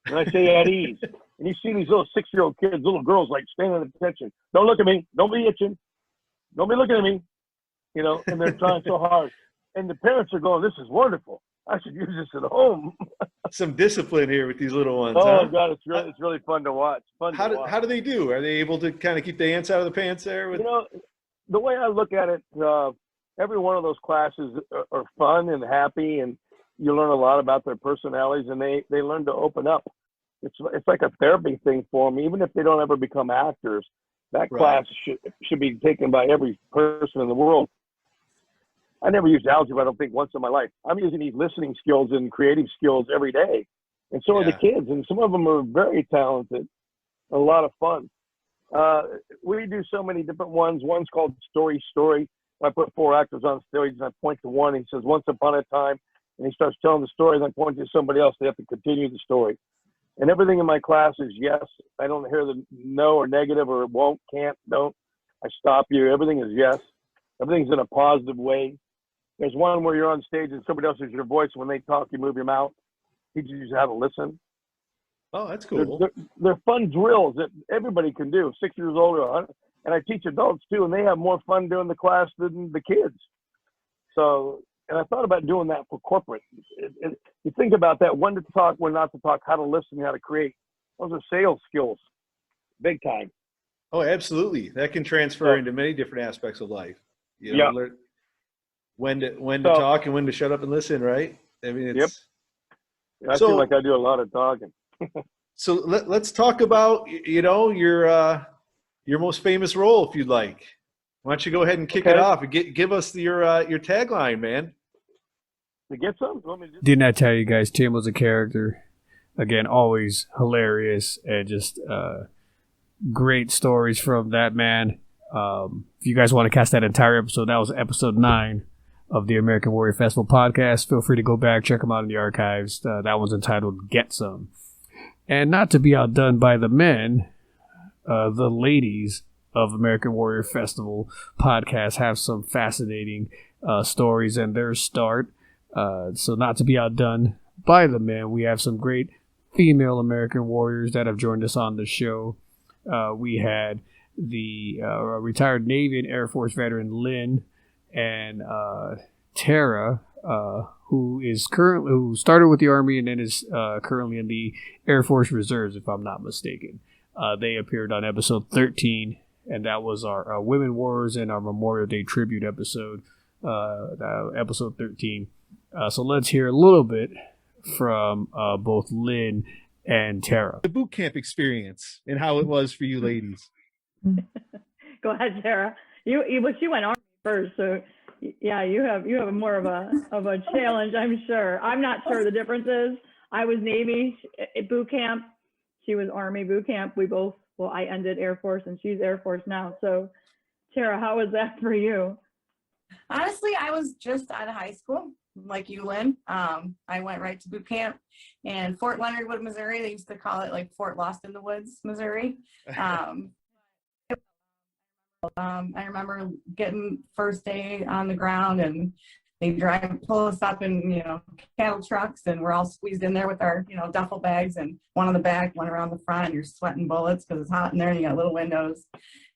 And I say at ease. And you see these little 6-year-old kids, little girls, like standing at attention. Don't look at me. Don't be itching. Don't be looking at me. And they're trying so hard. And the parents are going, this is wonderful. I should use this at home. Some discipline here with these little ones. Oh, huh? God, it's really fun to watch. How do they do? Are they able to kind of keep the ants out of the pants there? The way I look at it, every one of those classes are fun and happy, and you learn a lot about their personalities, and they learn to open up. It's like a therapy thing for them, even if they don't ever become actors. That class should be taken by every person in the world. I never used algebra, I don't think, once in my life. I'm using these listening skills and creative skills every day. And so are the kids, and some of them are very talented. A lot of fun. We do so many different ones. One's called Story. I put 4 actors on stage, and I point to one. He says, once upon a time, and he starts telling the story, and I point to somebody else. They have to continue the story. And everything in my class is yes. I don't hear the no or negative or won't, can't, don't. I stop you. Everything is yes. Everything's in a positive way. There's one where you're on stage and somebody else is your voice. When they talk, you move your mouth. Teaches you how to listen. Oh, that's cool. They're fun drills that everybody can do, 6 years old or 100. And I teach adults too, and they have more fun doing the class than the kids. So, and I thought about doing that for corporate. You think about that, when to talk, when not to talk, how to listen, how to create. Those are sales skills, big time. Oh, absolutely. That can transfer into many different aspects of life. Learn when to talk and when to shut up and listen, right? I mean, it's. Yep. I feel like I do a lot of talking. So let's talk about your most famous role, if you'd like. Why don't you go ahead and kick it off and give us your tagline, man? To get some? Didn't I tell you guys Tim was a character? Again, always hilarious and just great stories from that man. If you guys want to catch that entire episode, that was episode 9 of the American Warrior Festival podcast. Feel free to go back, check them out in the archives. That one's entitled Get Some. And not to be outdone by the men, the ladies of American Warrior Festival podcast have some fascinating stories and their start. So not to be outdone by the men, we have some great female American warriors that have joined us on the show. We had the retired Navy and Air Force veteran Lynn and Tara, who started with the Army and then is currently in the Air Force Reserves, if I'm not mistaken. They appeared on episode 13, and that was our Women Warriors and our Memorial Day tribute episode, episode 13. So let's hear a little bit from both Lynn and Tara. The boot camp experience and how it was for you ladies. Go ahead, Tara. But you went Army first, so yeah, you have more of a challenge, I'm sure. I'm not sure the differences. I was Navy at boot camp. She was Army boot camp. I ended Air Force and she's Air Force now. So Tara, how was that for you? Honestly, I was just out of high school, like you, Lynn. I went right to boot camp in Fort Leonard Wood, Missouri. They used to call it like Fort Lost in the Woods, Missouri. I remember getting first day on the ground, and they pull us up in, cattle trucks, and we're all squeezed in there with our, duffel bags, and one on the back, one around the front, and you're sweating bullets because it's hot in there and you got little windows.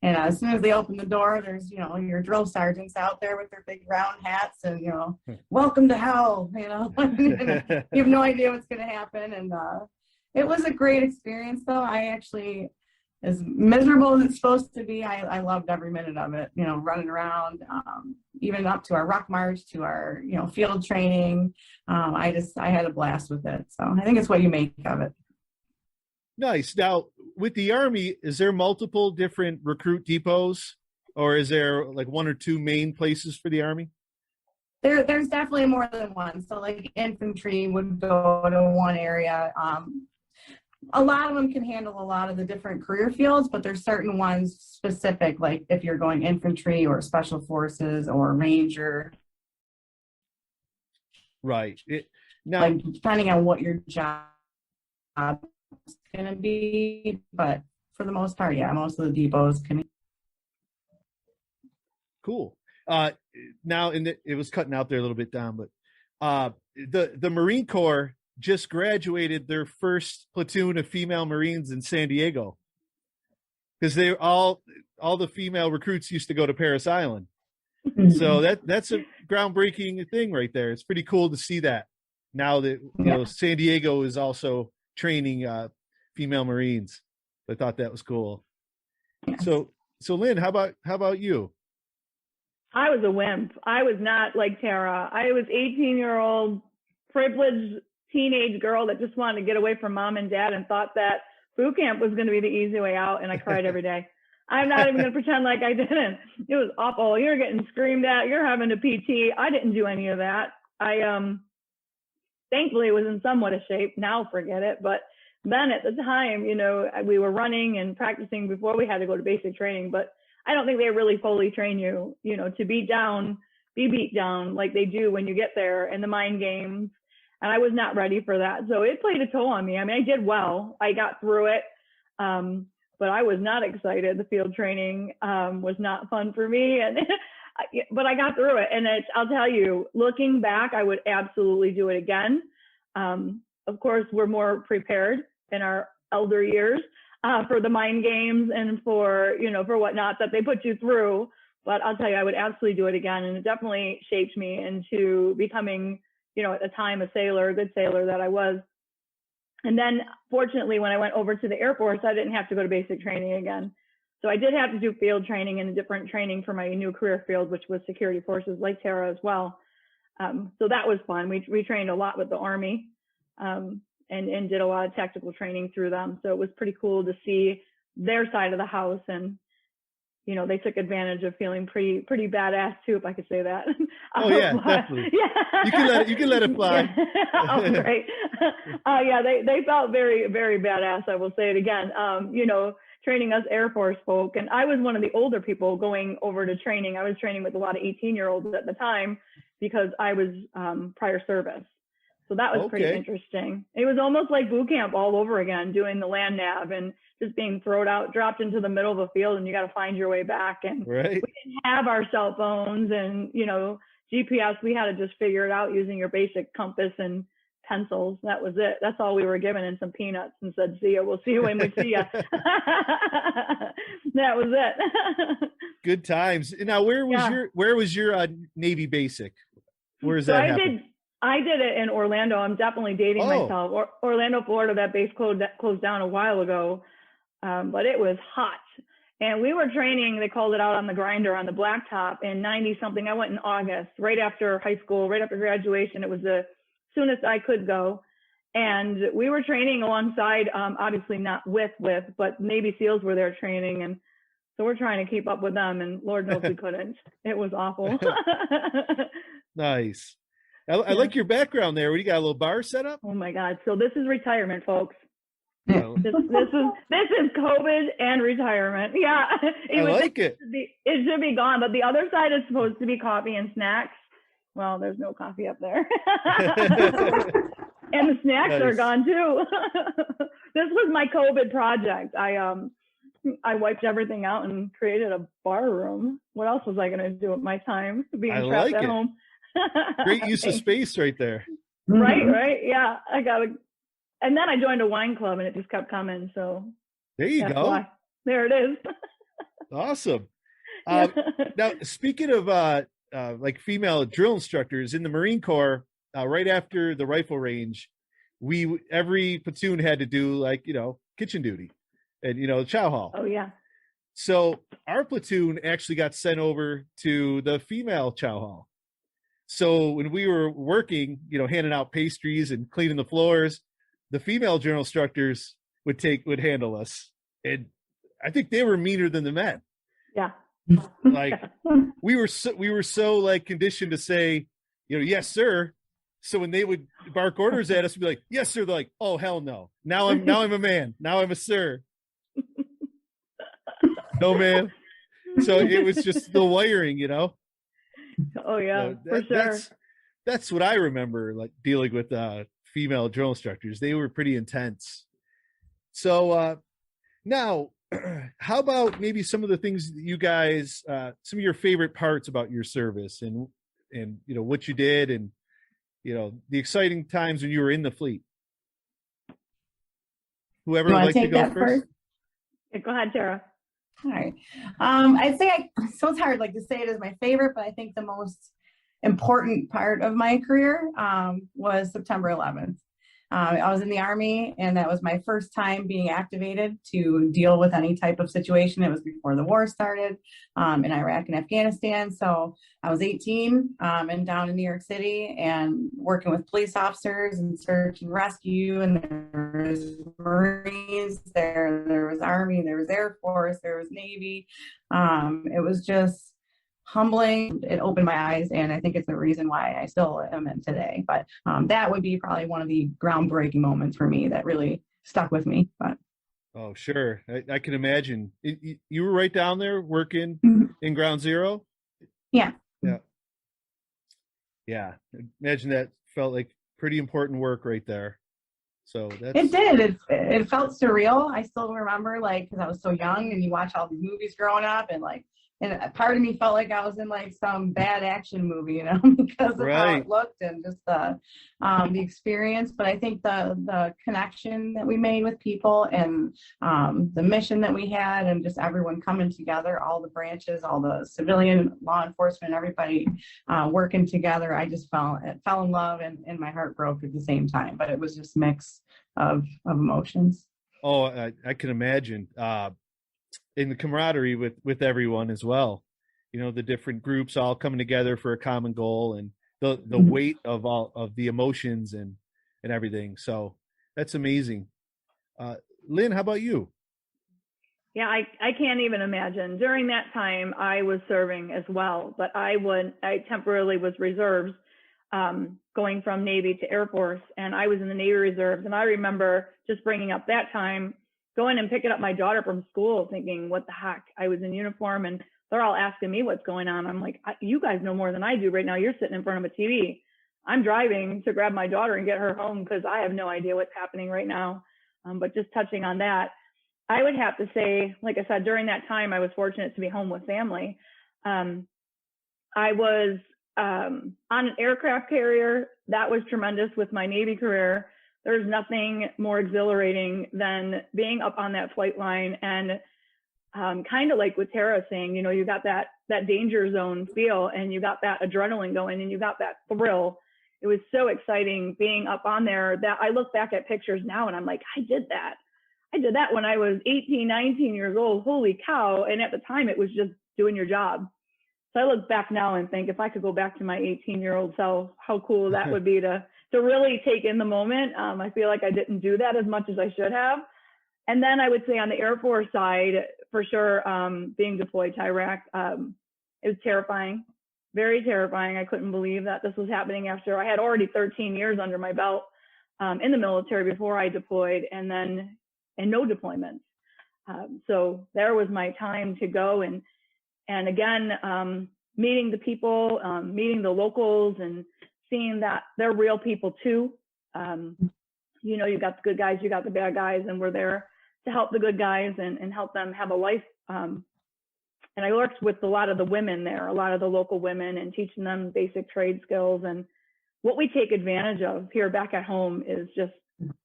And as soon as they open the door, there's, your drill sergeants out there with their big round hats and, welcome to hell, you have no idea what's going to happen. And it was a great experience, though. I actually, as miserable as it's supposed to be, I loved every minute of it, running around, even up to our ruck march, to our, field training. I had a blast with it. So I think it's what you make of it. Nice. Now, with the Army, is there multiple different recruit depots, or is there like one or two main places for the Army? There's definitely more than one. So like infantry would go to one area. A lot of them can handle a lot of the different career fields, but there's certain ones specific, like if you're going infantry or special forces or ranger. Right. Like depending on what your job is going to be, but for the most part, yeah, most of the depots can. Cool. Now, it was cutting out there a little bit, Don, but the Marine Corps just graduated their first platoon of female Marines in San Diego, because they all the female recruits used to go to Paris Island. So that's a groundbreaking thing right there. It's pretty cool to see that now that San Diego is also training female Marines. I thought that was cool. Yes. So Lynn, how about you? I was a wimp. I was not like Tara. I was 18-year-old privileged teenage girl that just wanted to get away from mom and dad and thought that boot camp was going to be the easy way out, and I cried every day. I'm not even going to pretend like I didn't. It was awful. You're getting screamed at. You're having to PT. I didn't do any of that. I thankfully was in somewhat of shape. Now forget it. But then at the time, we were running and practicing before we had to go to basic training. But I don't think they really fully train you, to be beat down like they do when you get there, in the mind games. And I was not ready for that. So it played a toll on me. I mean, I did well. I got through it. But I was not excited. The field training was not fun for me. But I got through it. And I'll tell you, looking back, I would absolutely do it again. Of course, we're more prepared in our elder years for the mind games and for whatnot that they put you through. But I'll tell you, I would absolutely do it again. And it definitely shaped me into becoming, at the time, a good sailor that I was. And then fortunately, when I went over to the Air Force, I didn't have to go to basic training again. So I did have to do field training and a different training for my new career field, which was security forces, like Tara as well. So that was fun. We trained a lot with the Army and did a lot of tactical training through them. So it was pretty cool to see their side of the house, and they took advantage of feeling pretty badass too, if I could say that. Oh yeah, definitely. Yeah. You can let it fly. Oh, great. Yeah, they felt very, very badass. I will say it again. Training us Air Force folk, and I was one of the older people going over to training. I was training with a lot of 18-year-olds at the time because I was prior service. So that was pretty interesting. It was almost like boot camp all over again, doing the land nav and just being dropped into the middle of a field, and you got to find your way back. And we didn't have our cell phones and, GPS. We had to just figure it out using your basic compass and pencils. That was it. That's all we were given, and some peanuts, and said, see ya. We'll see you when we see ya. That was it. Good times. Now, where was your Navy basic? Where is that happening? I did it in Orlando. I'm definitely dating myself. Orlando, Florida, that base closed down a while ago, but it was hot. And we were training, they called it out on the grinder on the blacktop in 90-something. I went in August, right after high school, right after graduation. It was the soonest I could go. And we were training alongside, obviously not with, but Navy SEALs were there training. And so we're trying to keep up with them, and Lord knows we couldn't. It was awful. Nice. I like your background there. What, you got a little bar set up? Oh my God. So this is retirement, folks. Oh. This is COVID and retirement. Yeah. It. It should be gone, but the other side is supposed to be coffee and snacks. Well, there's no coffee up there. And the snacks are gone too. This was my COVID project. I wiped everything out and created a bar room. What else was I going to do with my time being trapped at home? Great use of space right there. Right. Yeah. And then I joined a wine club and it just kept coming. So there you go. Why. There it is. Awesome. Now, speaking of like female drill instructors in the Marine Corps, right after the rifle range, every platoon had to do, like, kitchen duty and, chow hall. Oh, yeah. So our platoon actually got sent over to the female chow hall. So when we were working, handing out pastries and cleaning the floors, the female drill instructors would handle us. And I think they were meaner than the men. Yeah. Like we were so like conditioned to say, yes, sir. So when they would bark orders at us, we'd be like, yes, sir. They're like, oh, hell no. Now I'm a man. Now I'm a sir. No, man. So it was just the wiring, Oh yeah, for sure. That's what I remember, like dealing with female drill instructors. They were pretty intense. So now, how about maybe some of the things that you guys, some of your favorite parts about your service and what you did and the exciting times when you were in the fleet. Whoever would like to go first? Yeah, go ahead, Tara. All right. I'd say so it's hard to say it as my favorite, but I think the most important part of my career was September 11th. I was in the Army, and that was my first time being activated to deal with any type of situation. It was before the war started in Iraq and Afghanistan. So I was 18 and down in New York City and working with police officers and search and rescue. And there was Marines, there was Army, there was Air Force, there was Navy. It was just humbling. It opened my eyes, and I think it's the reason why I still am in today. But that would be probably one of the groundbreaking moments for me that really stuck with me. But oh, sure, I can imagine. You were right down there working in Ground Zero. Yeah. Imagine that felt like pretty important work right there. So it did. It felt surreal. I still remember, because I was so young, and you watch all these movies growing up, and and part of me felt like I was in some bad action movie, because of how it looked and just the experience. But I think the connection that we made with people and the mission that we had, and just everyone coming together, all the branches, all the civilian law enforcement, everybody working together, I just fell in love, and my heart broke at the same time. But it was just a mix of emotions. Oh, I can imagine. In the camaraderie with everyone as well, the different groups all coming together for a common goal, and the weight of all of the emotions and everything. So that's amazing. Lynn, how about you? Yeah, I can't even imagine. During that time, I was serving as well, but I temporarily was reserves, going from Navy to Air Force, and I was in the Navy Reserves. And I remember just bringing up that time, going and picking up my daughter from school, thinking, what the heck? I was in uniform, and they're all asking me what's going on. I'm like, you guys know more than I do right now. You're sitting in front of a TV. I'm driving to grab my daughter and get her home because I have no idea what's happening right now. But just touching on that, I would have to say, like I said, during that time, I was fortunate to be home with family. I was on an aircraft carrier. That was tremendous with my Navy career. There's nothing more exhilarating than being up on that flight line and kind of like what Tara saying, you got that danger zone feel, and you got that adrenaline going, and you got that thrill. It was so exciting being up on there that I look back at pictures now and I'm like, I did that when I was 18, 19 years old. Holy cow. And at the time it was just doing your job. So I look back now and think, if I could go back to my 18-year-old self, how cool that would be to to really take in the moment. I feel like I didn't do that as much as I should have. And then I would say on the Air Force side, for sure, being deployed to Iraq, it was terrifying, very terrifying. I couldn't believe that this was happening after I had already 13 years under my belt in the military before I deployed, and no deployments. So there was my time to go and again, meeting the people, meeting the locals, and seeing that they're real people too. You know, you got the good guys, you got the bad guys, and we're there to help the good guys and help them have a life. And I worked with a lot of the women there, a lot of the local women, and teaching them basic trade skills. And what we take advantage of here back at home is just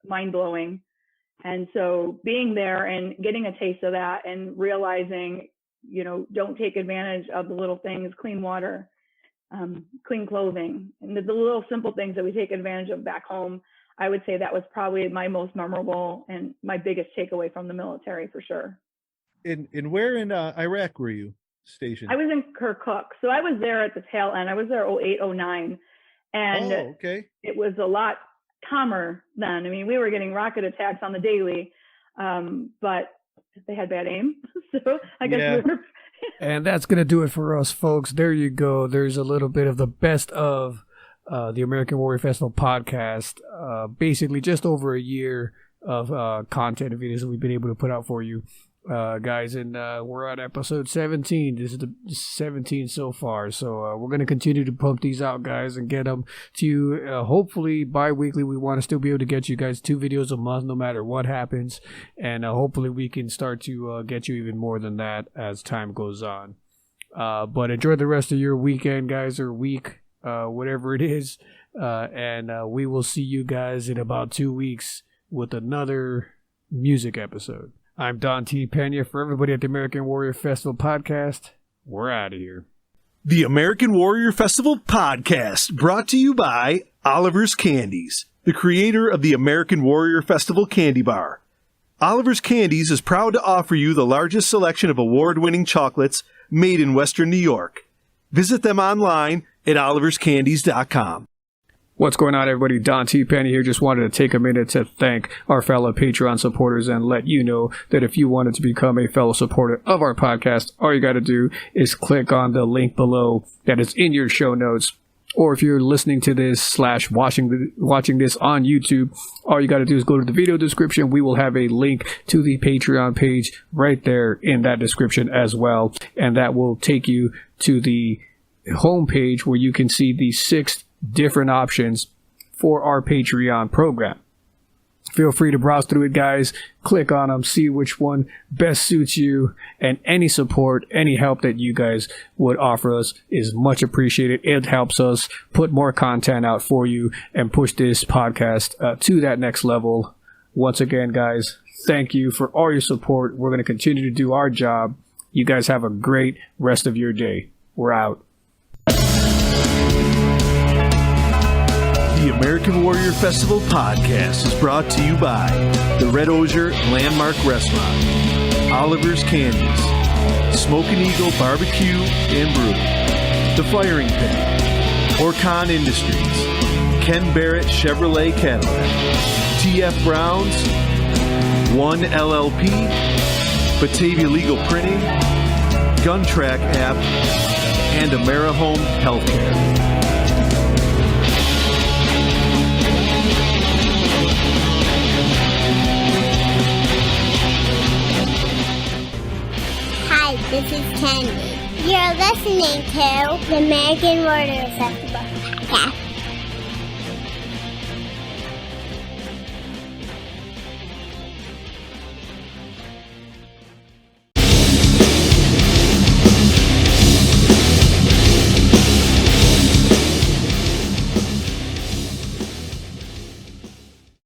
mind-blowing. And so being there and getting a taste of that and realizing, you know, don't take advantage of the little things, clean water, clean clothing, and the little simple things that we take advantage of back home. I would say that was probably my most memorable and my biggest takeaway from the military, for sure. And where in Iraq were you stationed? I was in Kirkuk. So I was there at the tail end. I was there 08, 09. And okay. It was a lot calmer then. I mean, we were getting rocket attacks on the daily, but they had bad aim. So I guess we were. And that's going to do it for us, folks. There you go. There's a little bit of the best of the American Warrior Festival podcast. Basically, just over a year of content videos that we've been able to put out for you, guys. And we're on episode 17. This is the 17 so far. So we're going to continue to pump these out, guys, and get them to you. Hopefully, bi-weekly. We want to still be able to get you guys 2 videos a month, no matter what happens. And hopefully, we can start to get you even more than that as time goes on. But enjoy the rest of your weekend, guys, or week. Whatever it is, and we will see you guys in about 2 weeks with another music episode. I'm Don T. Pena. For everybody at the American Warrior Festival podcast, we're out of here. The American Warrior Festival podcast, brought to you by Oliver's Candies, the creator of the American Warrior Festival Candy Bar. Oliver's Candies is proud to offer you the largest selection of award-winning chocolates made in Western New York. Visit them online at oliverscandies.com. What's going on, everybody? Don T. Penny here. Just wanted to take a minute to thank our fellow Patreon supporters and let you know that if you wanted to become a fellow supporter of our podcast, all you got to do is click on the link below that is in your show notes. Or if you're listening to this / watching this on YouTube, all you got to do is go to the video description. We will have a link to the Patreon page right there in that description as well. And that will take you to the homepage where you can see the 6 different options for our Patreon program. Feel free to browse through it, guys. Click on them, see which one best suits you, and any support, any help that you guys would offer us is much appreciated. It helps us put more content out for you and push this podcast to that next level. Once again, guys, thank you for all your support. We're going to continue to do our job. You guys have a great rest of your day. We're out. The American Warrior Festival podcast is brought to you by the Red Osier Landmark Restaurant, Oliver's Candies, Smokin' Eagle Barbecue and Brew, The Firing Pin, Orcon Industries, Ken Barrett Chevrolet Cadillac, TF Browns, One LLP, Batavia Legal Printing, Gun Track App, and AmeriHome Healthcare. Hi, this is Candy. You're listening to the American Warrior Festival